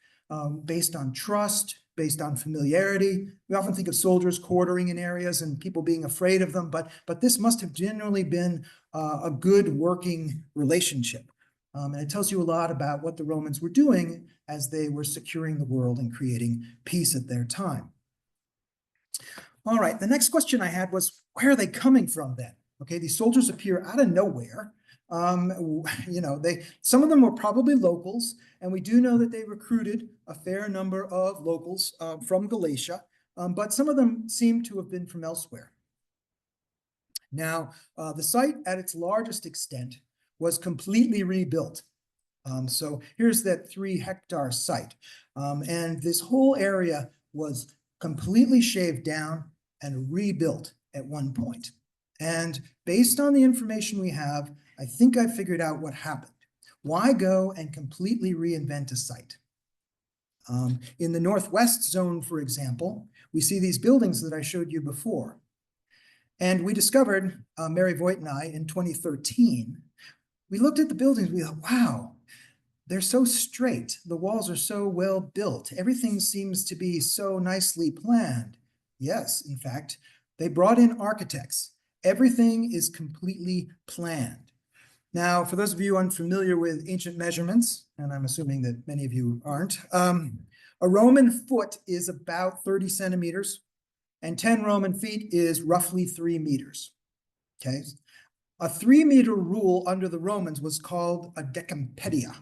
[SPEAKER 2] based on trust, based on familiarity. We often think of soldiers quartering in areas and people being afraid of them, but this must have genuinely been a good working relationship. And it tells you a lot about what the Romans were doing as they were securing the world and creating peace at their time. All right, the next question I had was, where are they coming from then? Okay, these soldiers appear out of nowhere. You know, some of them were probably locals, and we do know that they recruited a fair number of locals from Galatia, but some of them seem to have been from elsewhere. Now, the site at its largest extent was completely rebuilt. So here's that 3-hectare site, and this whole area was completely shaved down and rebuilt at one point. And based on the information we have, I think I figured out what happened. Why go and completely reinvent a site? In the Northwest zone, for example, we see these buildings that I showed you before. And we discovered, Mary Voigt and I, in 2013, we looked at the buildings, we thought, wow, they're so straight. The walls are so well built. Everything seems to be so nicely planned. Yes, in fact, they brought in architects. Everything is completely planned. Now, for those of you unfamiliar with ancient measurements, and I'm assuming that many of you aren't, a Roman foot is about 30 centimeters, and 10 Roman feet is roughly 3 meters. Okay, a 3-meter rule under the Romans was called a decimpedia.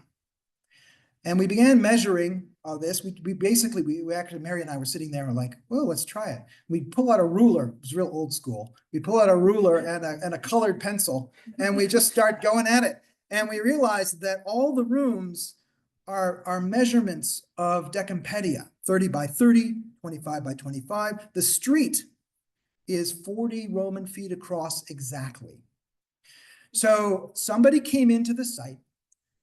[SPEAKER 2] And we began measuring this. We actually, Mary and I were sitting there and like, well, let's try it. We pull out a ruler. It was real old school. We pull out a ruler and a colored pencil, and we just start going at it. And we realized that all the rooms are measurements of decimpedia, 30 by 30, 25 by 25. The street is 40 Roman feet across exactly. So somebody came into the site,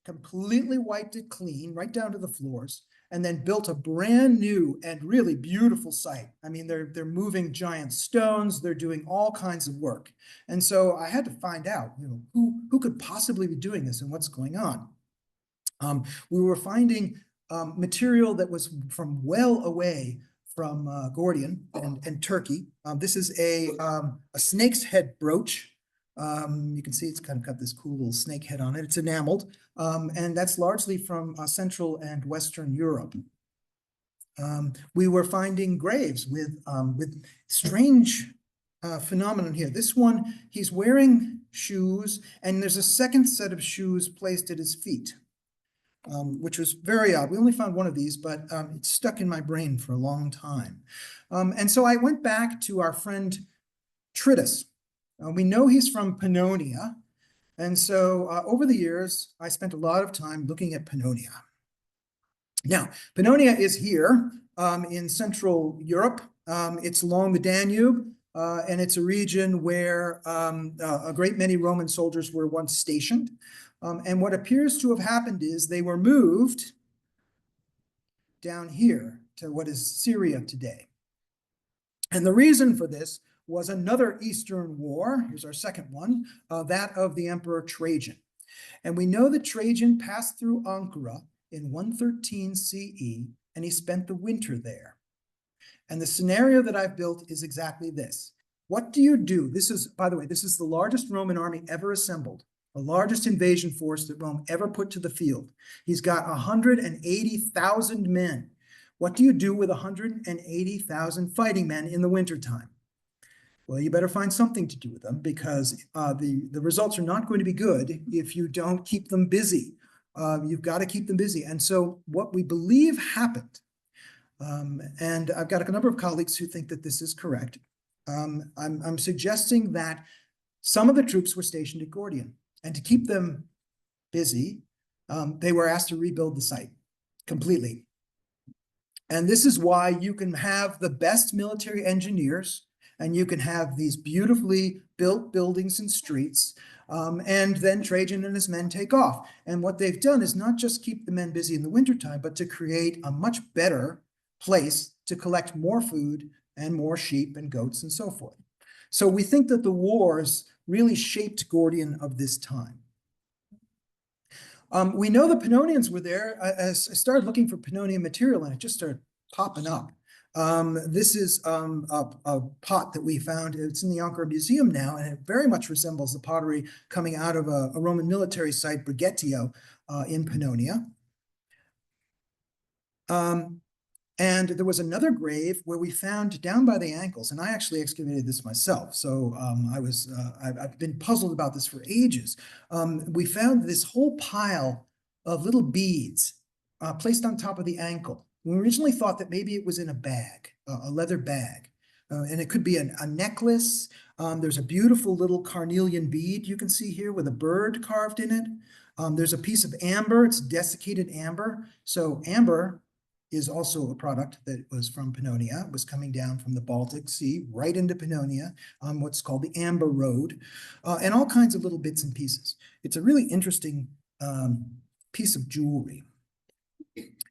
[SPEAKER 2] completely wiped it clean, right down to the floors, and then built a brand new and really beautiful site. I mean, they're moving giant stones, they're doing all kinds of work. And so I had to find out, you know, who could possibly be doing this and what's going on. We were finding material that was from well away from Gordion and Turkey. This is a snake's head brooch. You can see it's kind of got this cool little snake head on it. It's enameled, and that's largely from Central and Western Europe. We were finding graves with strange phenomenon here. This one, he's wearing shoes, and there's a second set of shoes placed at his feet, which was very odd. We only found one of these, but it stuck in my brain for a long time. And so I went back to our friend Tritus. We know he's from Pannonia. And so over the years, I spent a lot of time looking at Pannonia. Now, Pannonia is here in Central Europe. It's along the Danube, and it's a region where a great many Roman soldiers were once stationed. And what appears to have happened is they were moved down here to what is Syria today. And the reason for this was another Eastern war. Here's our second one, that of the Emperor Trajan. And we know that Trajan passed through Ankara in 113 CE, and he spent the winter there. And the scenario that I've built is exactly this. What do you do? This is, by the way, this is the largest Roman army ever assembled, the largest invasion force that Rome ever put to the field. He's got 180,000 men. What do you do with 180,000 fighting men in the wintertime? Well, you better find something to do with them, because the results are not going to be good if you don't keep them busy. You've got to keep them busy. And so what we believe happened, and I've got a number of colleagues who think that this is correct. I'm suggesting that some of the troops were stationed at Gordion, and to keep them busy, they were asked to rebuild the site completely. And this is why you can have the best military engineers, and you can have these beautifully built buildings and streets, and then Trajan and his men take off. And what they've done is not just keep the men busy in the wintertime, but to create a much better place to collect more food and more sheep and goats and so forth. So we think that the wars really shaped Gordion of this time. We know the Pannonians were there. As I started looking for Pannonian material, and it just started popping up. This is a pot that we found. It's in the Ankara Museum now, and it very much resembles the pottery coming out of a Roman military site, Brigetio, in Pannonia. And there was another grave where we found down by the ankles, and I actually excavated this myself. So I've been puzzled about this for ages. We found this whole pile of little beads placed on top of the ankle. We originally thought that maybe it was in a bag, a leather bag, and it could be a necklace. There's a beautiful little carnelian bead you can see here with a bird carved in it. There's a piece of amber. It's desiccated amber. So amber is also a product that was from Pannonia. It was coming down from the Baltic Sea right into Pannonia on what's called the Amber Road, and all kinds of little bits and pieces. It's a really interesting piece of jewelry.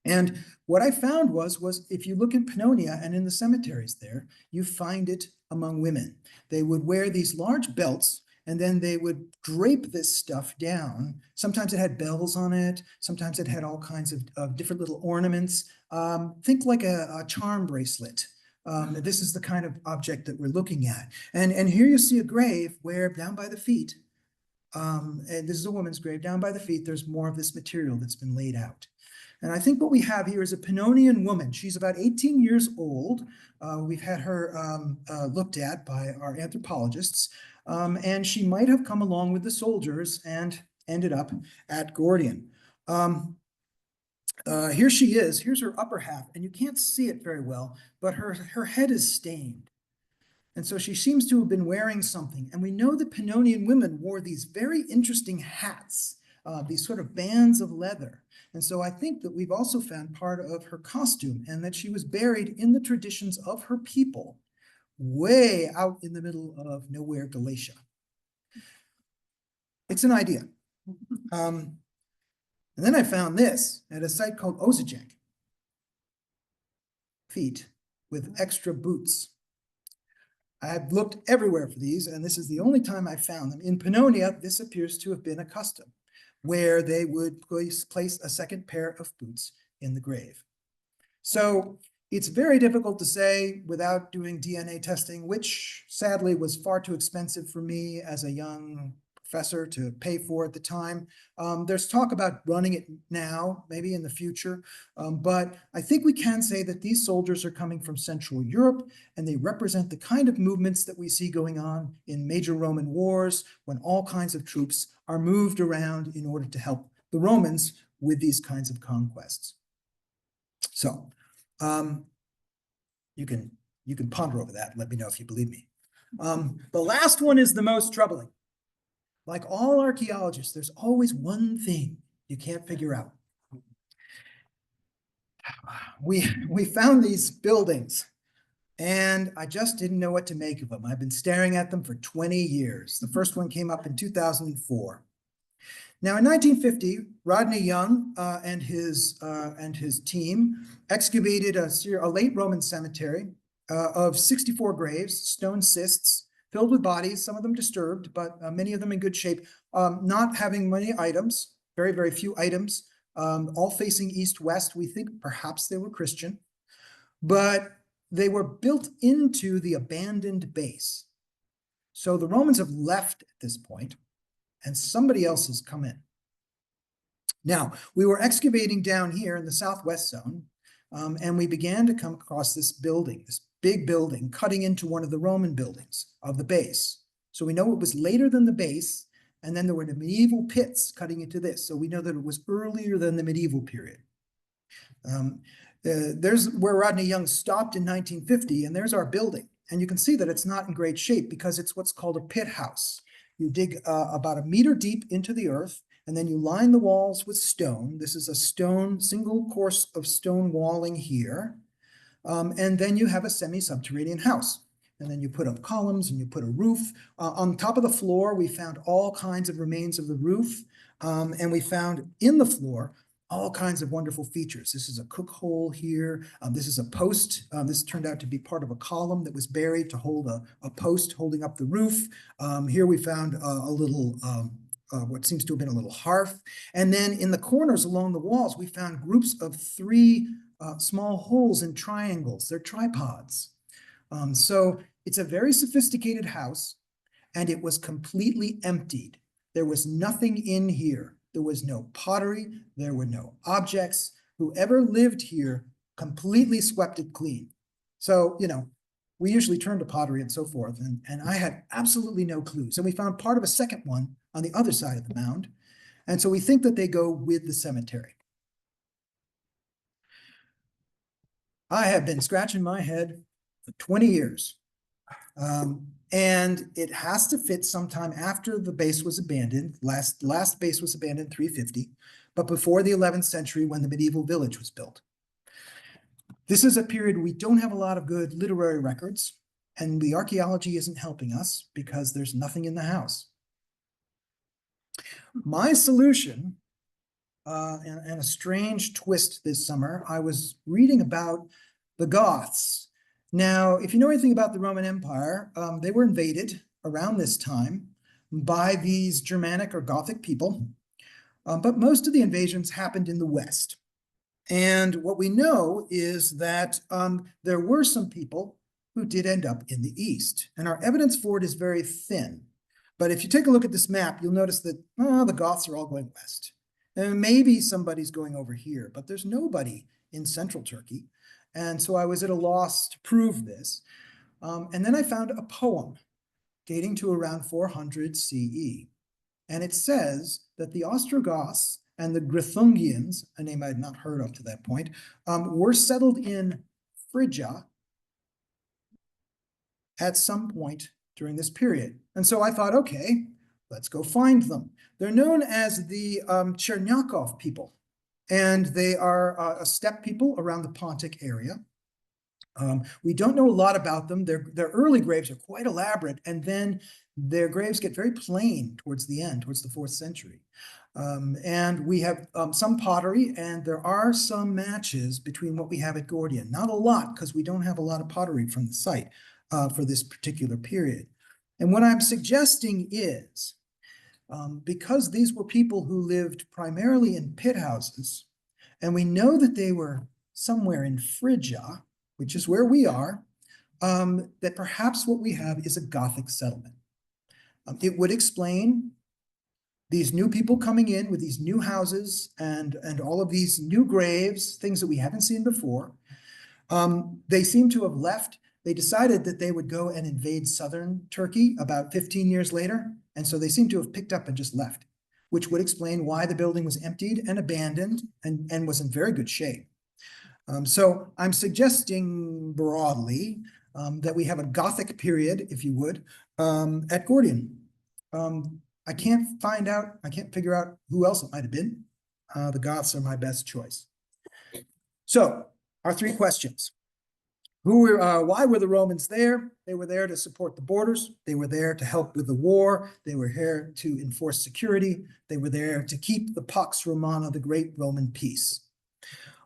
[SPEAKER 2] And what I found was if you look at Pannonia and in the cemeteries there, you find it among women. They would wear these large belts, and then they would drape this stuff down. Sometimes it had bells on it. Sometimes it had all kinds of different little ornaments. Think like a charm bracelet. This is the kind of object that we're looking at. And here you see a grave where down by the feet, and this is a woman's grave, down by the feet, there's more of this material that's been laid out. And I think what we have here is a Pannonian woman. She's about 18 years old. We've had her looked at by our anthropologists. And she might have come along with the soldiers and ended up at Gordion. Here she is. Here's her upper half, and you can't see it very well, but her head is stained. And so she seems to have been wearing something. And we know that Pannonian women wore these very interesting hats, these sort of bands of leather. And so I think that we've also found part of her costume, and that she was buried in the traditions of her people, way out in the middle of nowhere, Galatia. It's an idea. And then I found this at a site called Osijek. Feet with extra boots. I've looked everywhere for these, and this is the only time I found them. In Pannonia, this appears to have been a custom, where they would place a second pair of boots in the grave. So it's very difficult to say without doing DNA testing, which sadly was far too expensive for me as a young professor to pay for at the time. There's talk about running it now, maybe in the future. But I think we can say that these soldiers are coming from Central Europe, and they represent the kind of movements that we see going on in major Roman wars, when all kinds of troops are moved around in order to help the Romans with these kinds of conquests. So you can ponder over that. Let me know if you believe me. The last one is the most troubling. Like all archaeologists, there's always one thing you can't figure out. We found these buildings, and I just didn't know what to make of them. I've been staring at them for 20 years. The first one came up in 2004. Now, in 1950, Rodney Young and his team excavated a late Roman cemetery of 64 graves, stone cists, filled with bodies, some of them disturbed, but many of them in good shape, not having many items, very, very few items, all facing east-west. We think perhaps they were Christian, but they were built into the abandoned base. So the Romans have left at this point, and somebody else has come in. Now, we were excavating down here in the southwest zone, and we began to come across this building, this big building cutting into one of the Roman buildings of the base. So we know it was later than the base, and then there were the medieval pits cutting into this. So we know that it was earlier than the medieval period. There's where Rodney Young stopped in 1950, and there's our building. And you can see that it's not in great shape because it's what's called a pit house. You dig about 1 meter deep into the earth, and then you line the walls with stone. This is a single course of stone walling here. And then you have a semi-subterranean house. And then you put up columns and you put a roof. On top of the floor, we found all kinds of remains of the roof. And we found in the floor all kinds of wonderful features. This is a cook hole here. This is a post. This turned out to be part of a column that was buried to hold a post holding up the roof. Here we found a little, what seems to have been a little hearth. And then in the corners along the walls, we found groups of 3 small holes in triangles. They're tripods. So it's a very sophisticated house, and it was completely emptied. There was nothing in here. There was no pottery. There were no objects. Whoever lived here completely swept it clean. So, you know, we usually turn to pottery and so forth, and I had absolutely no clue. So we found part of a second one on the other side of the mound. And so we think that they go with the cemetery. I have been scratching my head for 20 years. And it has to fit sometime after the base was abandoned. Last base was abandoned 350, but before the 11th century when the medieval village was built. This is a period we don't have a lot of good literary records, and the archaeology isn't helping us because there's nothing in the house. My solution, and a strange twist this summer, I was reading about the Goths. Now, if you know anything about the Roman Empire, they were invaded around this time by these Germanic or Gothic people, but most of the invasions happened in the West. And what we know is that there were some people who did end up in the East, and our evidence for it is very thin. But if you take a look at this map, you'll notice that the Goths are all going west. And maybe somebody's going over here, but there's nobody in central Turkey. And so I was at a loss to prove this. And then I found a poem dating to around 400 CE. And it says that the Ostrogoths and the Grithungians, a name I had not heard of to that point, were settled in Phrygia at some point during this period. And so I thought, okay, let's go find them. They're known as the Chernyakov people, and they are a steppe people around the Pontic area. We don't know a lot about them. Their early graves are quite elaborate, and then their graves get very plain towards the end, towards the 4th century. And we have some pottery, and there are some matches between what we have at Gordion. Not a lot, because we don't have a lot of pottery from the site for this particular period. And what I'm suggesting is, because these were people who lived primarily in pit houses, and we know that they were somewhere in Phrygia, which is where we are, that perhaps what we have is a Gothic settlement. It would explain these new people coming in with these new houses and all of these new graves, things that we haven't seen before. They seem to have left. They decided that they would go and invade southern Turkey about 15 years later. And so they seem to have picked up and just left, which would explain why the building was emptied and abandoned and was in very good shape. So I'm suggesting broadly that we have a Gothic period, if you would, at Gordion. I can't figure out who else it might have been. The Goths are my best choice. So our three questions. Why were the Romans there? They were there to support the borders. They were there to help with the war. They were here to enforce security. They were there to keep the Pax Romana, the great Roman peace.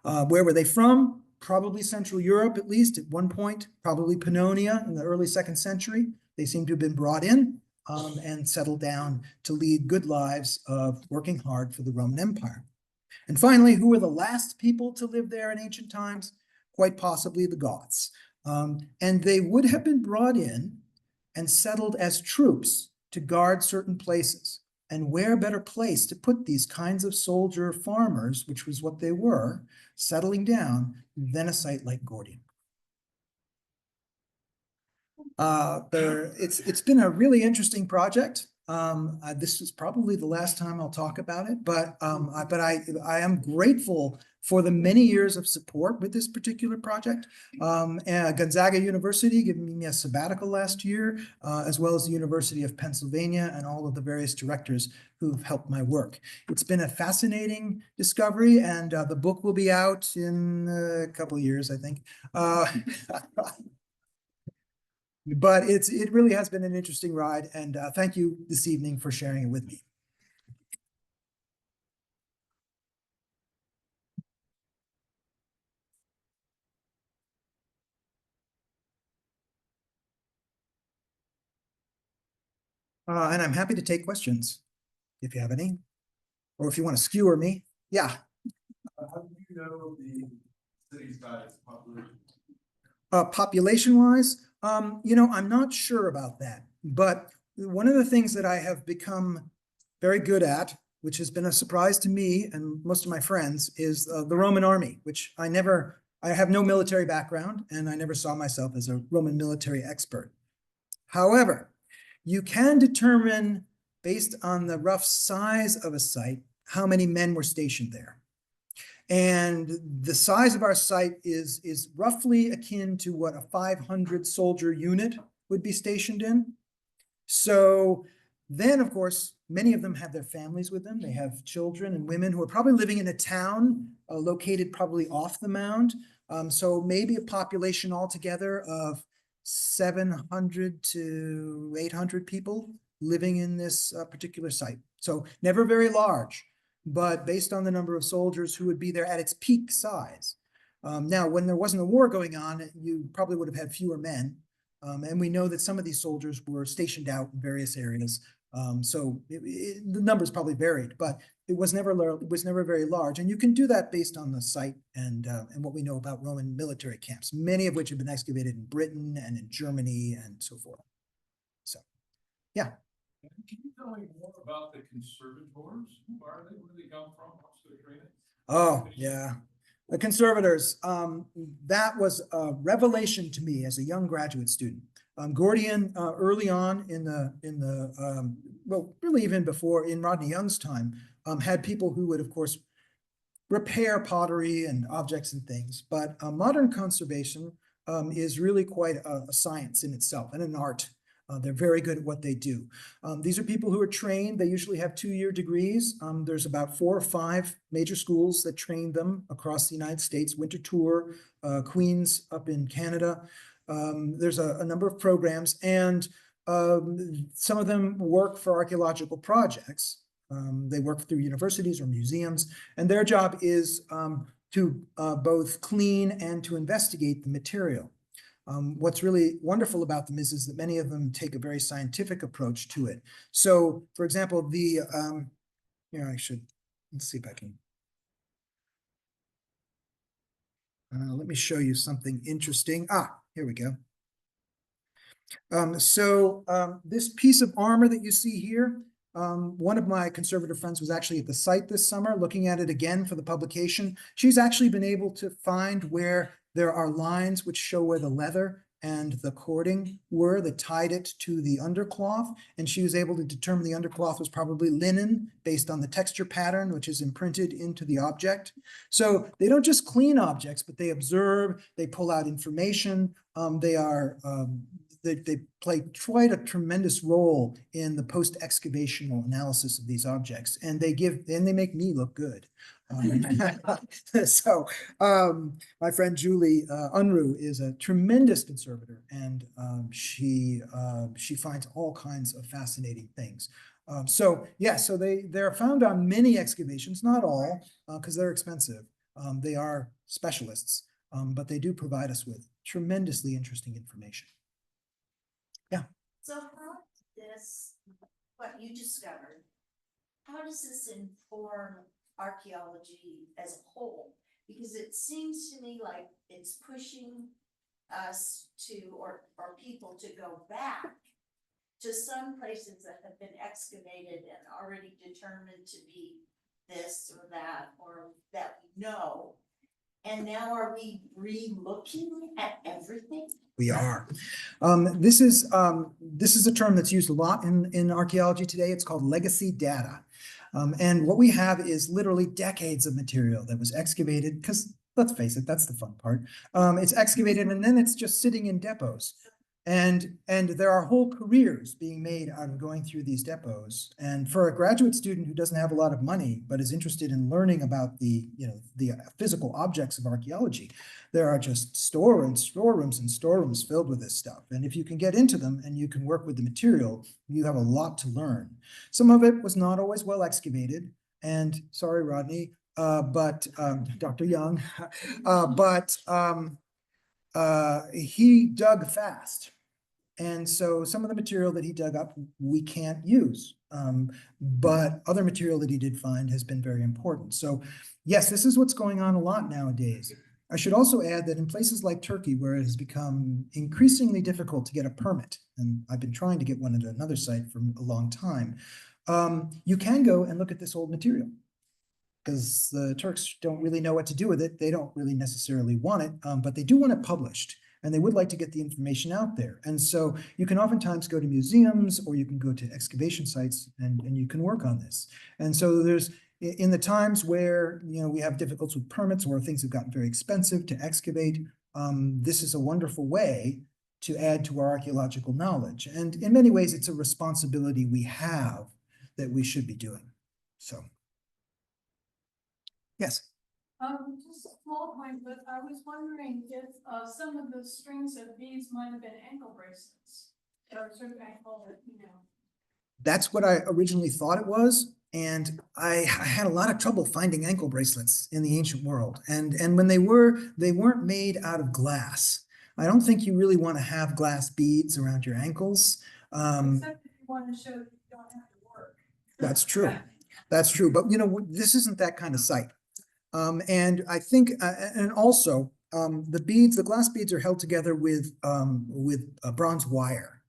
[SPEAKER 2] Where were they from? Probably Central Europe, at least at one point, probably Pannonia in the early 2nd century. They seem to have been brought in and settled down to lead good lives of working hard for the Roman Empire. And finally, who were the last people to live there in ancient times? Quite possibly the Goths. And they would have been brought in and settled as troops to guard certain places. And where better place to put these kinds of soldier farmers, which was what they were, settling down, than a site like Gordion. It's been a really interesting project. This is probably the last time I'll talk about it, but I am grateful for the many years of support with this particular project. Gonzaga University giving me a sabbatical last year, as well as the University of Pennsylvania and all of the various directors who've helped my work. It's been a fascinating discovery, and the book will be out in a couple of years, I think. But it really has been an interesting ride, and thank you this evening for sharing it with me. And I'm happy to take questions if you have any, or if you want to skewer me. Yeah.
[SPEAKER 3] How do you know the city size population?
[SPEAKER 2] Population-wise, I'm not sure about that. But one of the things that I have become very good at, which has been a surprise to me and most of my friends, is the Roman army, which I have no military background, and I never saw myself as a Roman military expert. However, you can determine, based on the rough size of a site, how many men were stationed there. And the size of our site is roughly akin to what a 500 soldier unit would be stationed in. So then, of course, many of them have their families with them. They have children and women who are probably living in a town located probably off the mound. So maybe a population altogether of 700 to 800 people living in this particular site. So never very large, but based on the number of soldiers who would be there at its peak size. Now, when there wasn't a war going on, you probably would have had fewer men. And we know that some of these soldiers were stationed out in various areas. So the numbers probably varied, but it was never very large. And you can do that based on the site and what we know about Roman military camps, many of which have been excavated in Britain and in Germany and so forth. So, yeah.
[SPEAKER 3] Can you tell me more about the conservators? Who are they? Where do they come from? What's their training?
[SPEAKER 2] Oh, yeah. The conservators, that was a revelation to me as a young graduate student. Gordion, early on well, really even before in Rodney Young's time, had people who would, of course, repair pottery and objects and things. But modern conservation is really quite a science in itself and an art. They're very good at what they do. These are people who are trained. They usually have 2-year degrees. There's about 4 or 5 major schools that train them across the United States, Winter Tour, Queens up in Canada. There's a number of programs, and some of them work for archaeological projects. They work through universities or museums, and their job is to both clean and to investigate the material. What's really wonderful about them is that many of them take a very scientific approach to it. So, for example, let's see if I can. Let me show you something interesting. Here we go. This piece of armor that you see here, One of my conservator friends was actually at the site this summer, looking at it again for the publication. She's actually been able to find where there are lines which show where the leather and the cording were that tied it to the undercloth. And she was able to determine the undercloth was probably linen based on the texture pattern, which is imprinted into the object. So they don't just clean objects, but they observe, they pull out information. They play quite a tremendous role in the post-excavational analysis of these objects, and they make me look good. My friend Julie Unruh is a tremendous conservator, and she finds all kinds of fascinating things. So they're found on many excavations, not all, because they're expensive. They are specialists, but they do provide us with tremendously interesting information. Yeah.
[SPEAKER 4] So how does what you discovered, how does this inform archaeology as a whole? Because it seems to me like it's pushing us to, or people to go back to some places that have been excavated and already determined to be this or that, or that we know. And now are we re-looking at everything?
[SPEAKER 2] We are. This is a term that's used a lot in archaeology today. It's called legacy data. And what we have is literally decades of material that was excavated, because let's face it, that's the fun part. It's excavated and then it's just sitting in depots. And there are whole careers being made out of going through these depots. And for a graduate student who doesn't have a lot of money, but is interested in learning about the physical objects of archaeology, there are just storerooms filled with this stuff. And if you can get into them and you can work with the material, you have a lot to learn. Some of it was not always well excavated. And sorry, Rodney, but Dr. Young, he dug fast. And so some of the material that he dug up, we can't use. But other material that he did find has been very important. So yes, this is what's going on a lot nowadays. I should also add that in places like Turkey, where it has become increasingly difficult to get a permit, and I've been trying to get one at another site for a long time, you can go and look at this old material, because the Turks don't really know what to do with it. They don't really necessarily want it, but they do want it published, and they would like to get the information out there. And so you can oftentimes go to museums, or you can go to excavation sites, and you can work on this. And so there's, in the times where we have difficulties with permits, or things have gotten very expensive to excavate, this is a wonderful way to add to our archaeological knowledge. And in many ways, it's a responsibility we have that we should be doing. So. Yes.
[SPEAKER 5] Just a small point, but I was wondering if some of the strings of beads might have been ankle bracelets, or sort of ankle,
[SPEAKER 2] That's what I originally thought it was. And I had a lot of trouble finding ankle bracelets in the ancient world. And when they weren't made out of glass. I don't think you really want to have glass beads around your ankles.
[SPEAKER 5] Except if you want to show that you don't have to work.
[SPEAKER 2] That's true. That's true. But this isn't that kind of site. And I think, and also the glass beads are held together with bronze wire.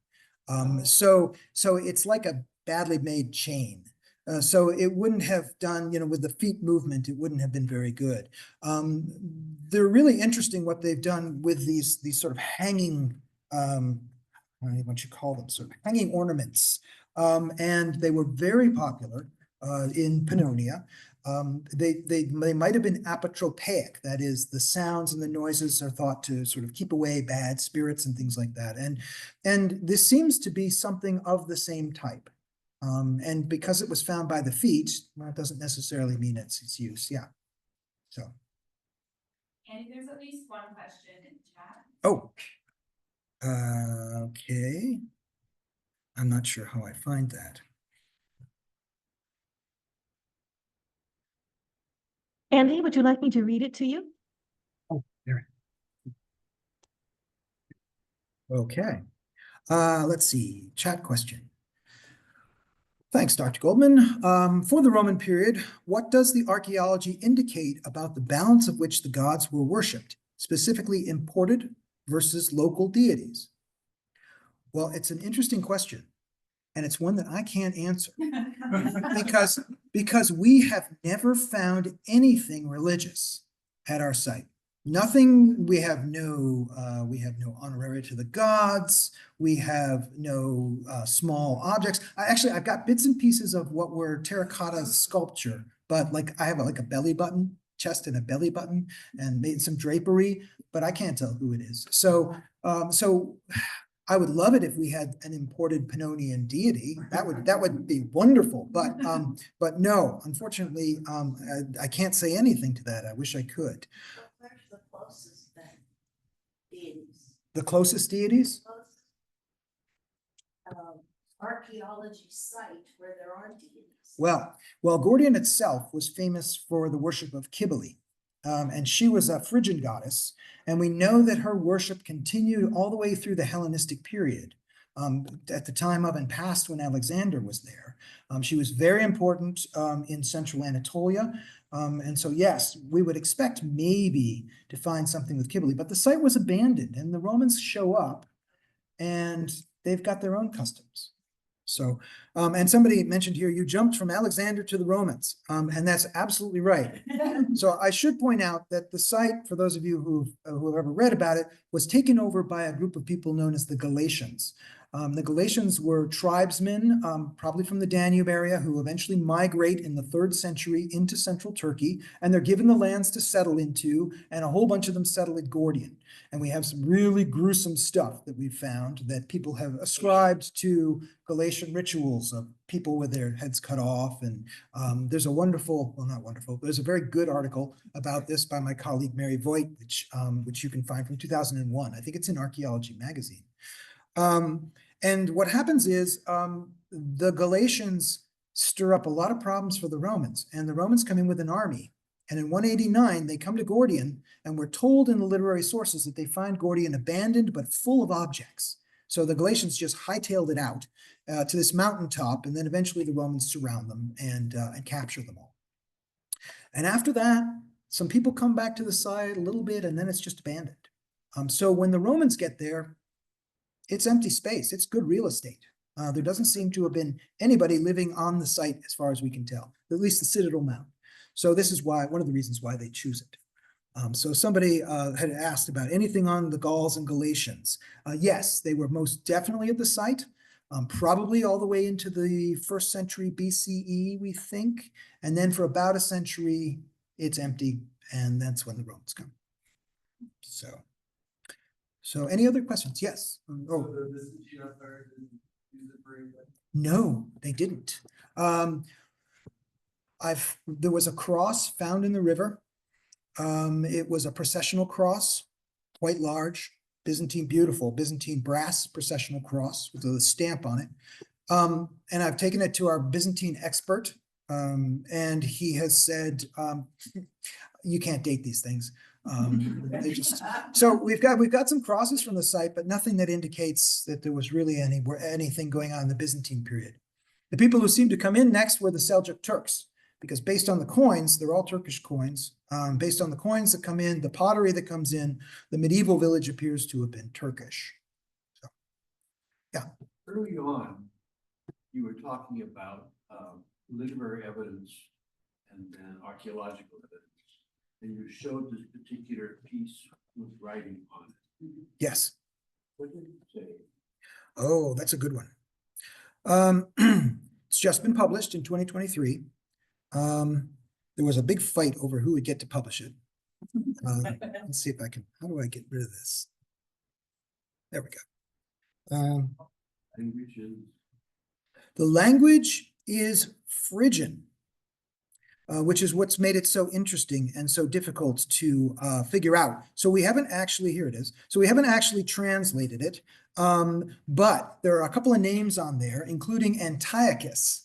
[SPEAKER 2] So it's like a badly made chain. So it wouldn't have done, with the feet movement, it wouldn't have been very good. They're really interesting what they've done with these sort of hanging, I don't know what you call them, sort of hanging ornaments. And they were very popular in Pannonia. They might have been apotropaic, that is, the sounds and the noises are thought to sort of keep away bad spirits and things like that. And this seems to be something of the same type. And because it was found by the feet, well, it doesn't necessarily mean its use. Yeah. So.
[SPEAKER 6] And there's at least one question in chat.
[SPEAKER 2] Oh. Okay. I'm not sure how I find that.
[SPEAKER 7] Andy, would you like me to read it to you?
[SPEAKER 2] Oh, there. Okay. Let's see. Chat question. Thanks, Dr. Goldman. For the Roman period, what does the archaeology indicate about the balance of which the gods were worshipped, specifically imported versus local deities? Well, it's an interesting question. and it's one that I can't answer because we have never found anything religious at our site. Nothing, we have no honorary to the gods. We have no small objects. I've got bits and pieces of what were terracotta sculpture, but like I have like a belly button, chest and a belly button, and made some drapery, but I can't tell who it is. So I would love it if we had an imported Pannonian deity. That would be wonderful. But no, unfortunately, I can't say anything to that. I wish I could.
[SPEAKER 4] Where's the closest then? Deities.
[SPEAKER 2] The closest deities?
[SPEAKER 4] Archaeology site where there are deities.
[SPEAKER 2] Well, Gordion itself was famous for the worship of Cybele, and she was a Phrygian goddess, and we know that her worship continued all the way through the Hellenistic period, at the time of and past when Alexander was there. She was very important in central Anatolia, and so yes, we would expect maybe to find something with Cybele, but the site was abandoned, and the Romans show up, and they've got their own customs. So, and somebody mentioned here, you jumped from Alexander to the Romans, and that's absolutely right. So I should point out that the site, for those of you who have ever read about it, was taken over by a group of people known as the Galatians. The Galatians were tribesmen, probably from the Danube area, who eventually migrate in the 3rd century into central Turkey, and they're given the lands to settle into, and a whole bunch of them settle at Gordion. And we have some really gruesome stuff that we've found that people have ascribed to Galatian rituals of people with their heads cut off. And there's a wonderful, well, not wonderful, there's a very good article about this by my colleague Mary Voigt, which you can find from 2001. I think it's in Archaeology magazine. And what happens is the Galatians stir up a lot of problems for the Romans, and the Romans come in with an army. And in 189, they come to Gordion, and we're told in the literary sources that they find Gordion abandoned but full of objects. So the Galatians just hightailed it out to this mountaintop, and then eventually the Romans surround them and capture them all. And after that, some people come back to the site a little bit, and then it's just abandoned. So when the Romans get there, it's empty space. It's good real estate. There doesn't seem to have been anybody living on the site as far as we can tell, at least the Citadel Mound. So this is why, one of the reasons why they choose it. So somebody had asked about anything on the Gauls and Galatians. Yes, they were most definitely at the site, probably all the way into the 1st century BCE, we think. And then for about a century, it's empty, and that's when the Romans come. So any other questions? Yes. Oh. No, they didn't. There was a cross found in the river. It was a processional cross, quite large, Byzantine, beautiful Byzantine brass processional cross with a stamp on it. And I've taken it to our Byzantine expert, and he has said, you can't date these things. So we've got some crosses from the site, but nothing that indicates that there was really anything going on in the Byzantine period. The people who seemed to come in next were the Seljuk Turks, because based on the coins, they're all Turkish coins. Based on the coins that come in, the pottery that comes in, the medieval village appears to have been Turkish. So, yeah.
[SPEAKER 8] Early on, you were talking about literary evidence and then archaeological evidence. And you showed this particular piece with writing on it.
[SPEAKER 2] Yes.
[SPEAKER 8] What did it say?
[SPEAKER 2] Oh, that's a good one. It's just been published in 2023. There was a big fight over who would get to publish it. Let's see if I can, how do I get rid of this? There we go. The language is Phrygian, which is what's made it so interesting and so difficult to figure out. So we haven't actually, here it is. So we haven't actually translated it, but there are a couple of names on there, including Antiochus,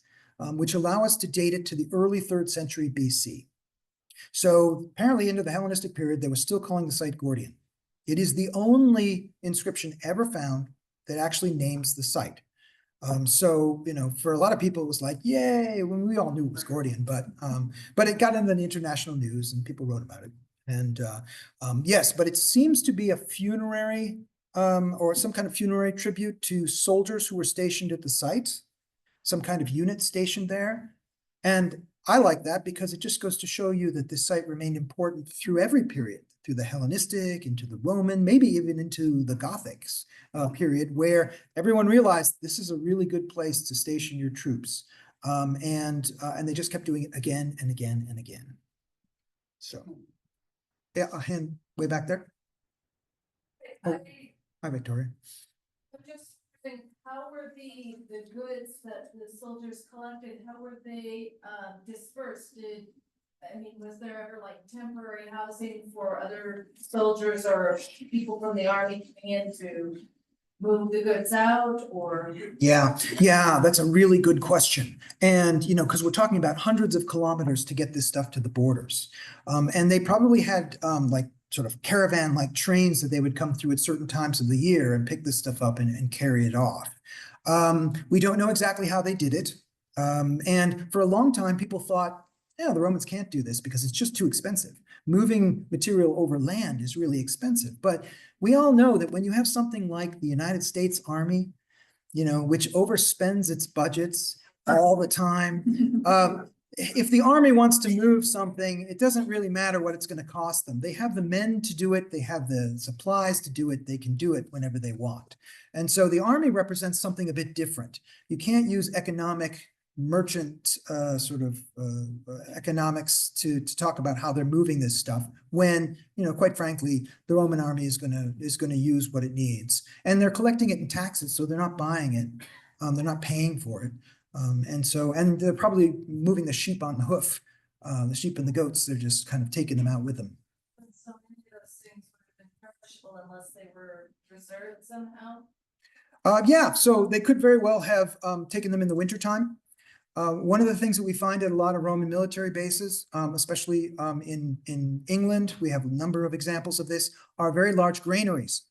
[SPEAKER 2] which allow us to date it to the early 3rd century BC. So apparently into the Hellenistic period, they were still calling the site Gordion. It is the only inscription ever found that actually names the site. So, you know, for a lot of people, it was like, yay, when we all knew it was Gordion, but it got into the international news and people wrote about it. And yes, but it seems to be a funerary or some kind of funerary tribute to soldiers who were stationed at the site. some kind of unit stationed there. And I like that because it just goes to show you that this site remained important through every period, through the Hellenistic, into the Roman, maybe even into the Gothics period, where everyone realized this is a really good place to station your troops. And they just kept doing it again and again and again. So, yeah, a hand way back there. Oh. Hi, Victoria.
[SPEAKER 5] I'm just think, how were the goods that the soldiers collected, how were they dispersed? Was there ever like temporary housing for other soldiers or people from the army coming in to move the goods out, or?
[SPEAKER 2] Yeah, that's a really good question. And, because we're talking about hundreds of kilometers to get this stuff to the borders. And they probably had like sort of caravan-like trains that they would come through at certain times of the year and pick this stuff up and carry it off. We don't know exactly how they did it. And for a long time, people thought, yeah, the Romans can't do this because it's just too expensive. Moving material over land is really expensive. But we all know that when you have something like the United States Army, which overspends its budgets all the time, if the army wants to move something, it doesn't really matter what it's going to cost them. They have the men to do it. They have the supplies to do it. They can do it whenever they want. And so the army represents something a bit different. You can't use economic merchant economics to talk about how they're moving this stuff when, quite frankly, the Roman army is going to use what it needs. And they're collecting it in taxes, so they're not buying it. They're not paying for it. And they're probably moving the sheep on the hoof. The sheep and the goats, they're just kind of taking them out with them.
[SPEAKER 5] So many of those things would have been perishable unless they were preserved somehow?
[SPEAKER 2] Yeah, so they could very well have taken them in the wintertime. One of the things that we find at a lot of Roman military bases, especially in England, we have a number of examples of this, are very large granaries.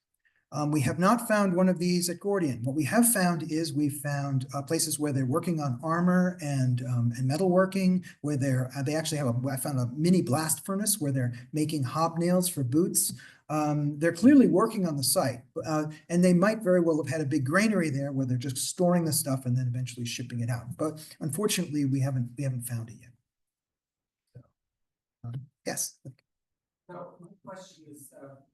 [SPEAKER 2] We have not found one of these at Gordion. What we have found is we've found places where they're working on armor and metalworking, where they actually have I found a mini blast furnace where they're making hobnails for boots. They're clearly working on the site, and they might very well have had a big granary there where they're just storing the stuff and then eventually shipping it out. But unfortunately, we haven't found it yet. So, yes.
[SPEAKER 9] So my question is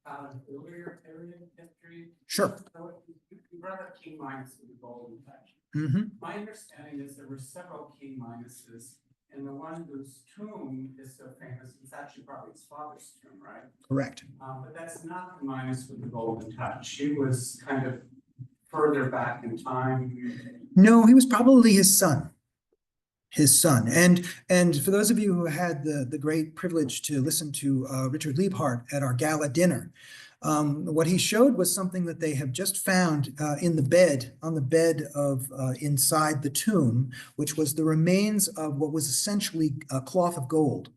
[SPEAKER 9] about an earlier period of history.
[SPEAKER 2] Sure.
[SPEAKER 9] So you brought up King Midas with the Golden Touch.
[SPEAKER 2] Mm-hmm.
[SPEAKER 9] My understanding is there were several King Midases, and the one whose tomb is so famous, it's actually probably his father's tomb, right?
[SPEAKER 2] Correct.
[SPEAKER 9] But that's not the Midas with the Golden Touch. He was kind of further back in time.
[SPEAKER 2] No, he was probably his son. And for those of you who had the great privilege to listen to Richard Liebhardt at our gala dinner, what he showed was something that they have just found on the bed of inside the tomb, which was the remains of what was essentially a cloth of gold,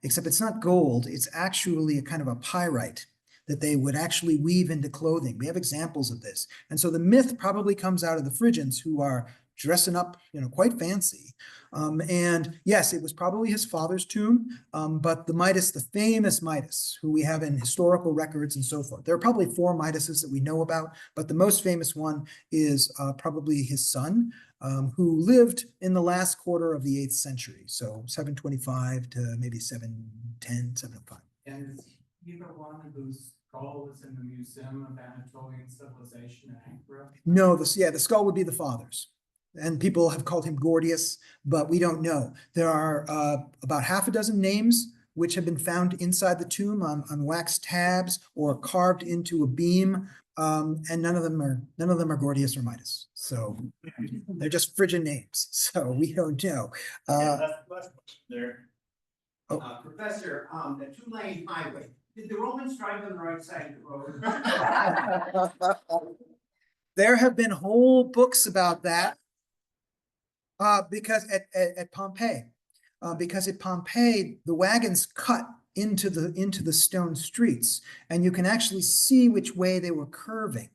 [SPEAKER 2] except it's not gold, it's actually a kind of a pyrite that they would actually weave into clothing. We have examples of this. And so the myth probably comes out of the Phrygians, who are dressing up, quite fancy. And yes, it was probably his father's tomb, but the Midas, the famous Midas, who we have in historical records and so forth. There are probably 4 Midases that we know about, but the most famous one is probably his son, who lived in the last quarter of the 8th century. So 725 to maybe 710, 705.
[SPEAKER 9] And is he the one whose skull is in the Museum of Anatolian Civilization in Ankara?
[SPEAKER 2] No, the skull would be the father's. And people have called him Gordius, but we don't know. There are about half a dozen names which have been found inside the tomb on wax tabs or carved into a beam, and none of them are Gordius or Midas. So they're just Phrygian names. So we don't know.
[SPEAKER 1] Last question there.
[SPEAKER 8] Professor, the 2-lane highway, did the Romans drive on the right side of the road?
[SPEAKER 2] There have been whole books about that. Because at Pompeii, because at Pompeii, the wagons cut into the stone streets, and you can actually see which way they were curving.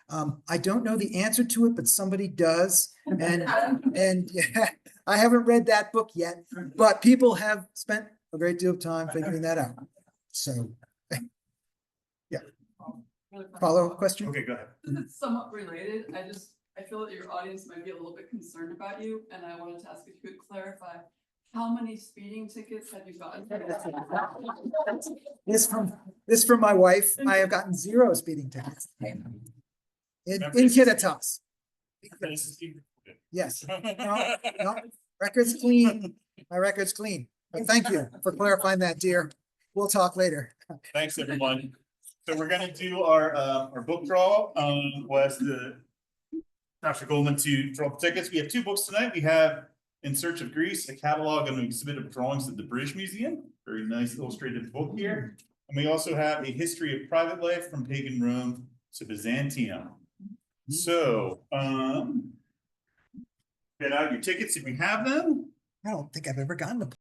[SPEAKER 2] I don't know the answer to it, but somebody does, and yeah, I haven't read that book yet, but people have spent a great deal of time figuring that out. So, yeah. Follow-up question?
[SPEAKER 1] Okay, go ahead.
[SPEAKER 10] It's somewhat related. I just I feel that your audience might be a little bit concerned about you, and I wanted to ask if you could clarify, how many speeding tickets have you gotten?
[SPEAKER 2] This from my wife. I have gotten 0 speeding tickets. In Kittitas. Yes. No, record's clean. My record's clean. But thank you for clarifying that, dear. We'll talk later.
[SPEAKER 1] Thanks, everyone. So we're gonna do our book draw, was Dr. Goldman to draw the tickets. We have 2 books tonight. We have In Search of Greece, a catalog and an exhibit of drawings at the British Museum. Very nice illustrated book here. And we also have a history of private life from pagan Rome to Byzantium. So, get out your tickets if you have them.
[SPEAKER 2] I don't think I've ever gotten a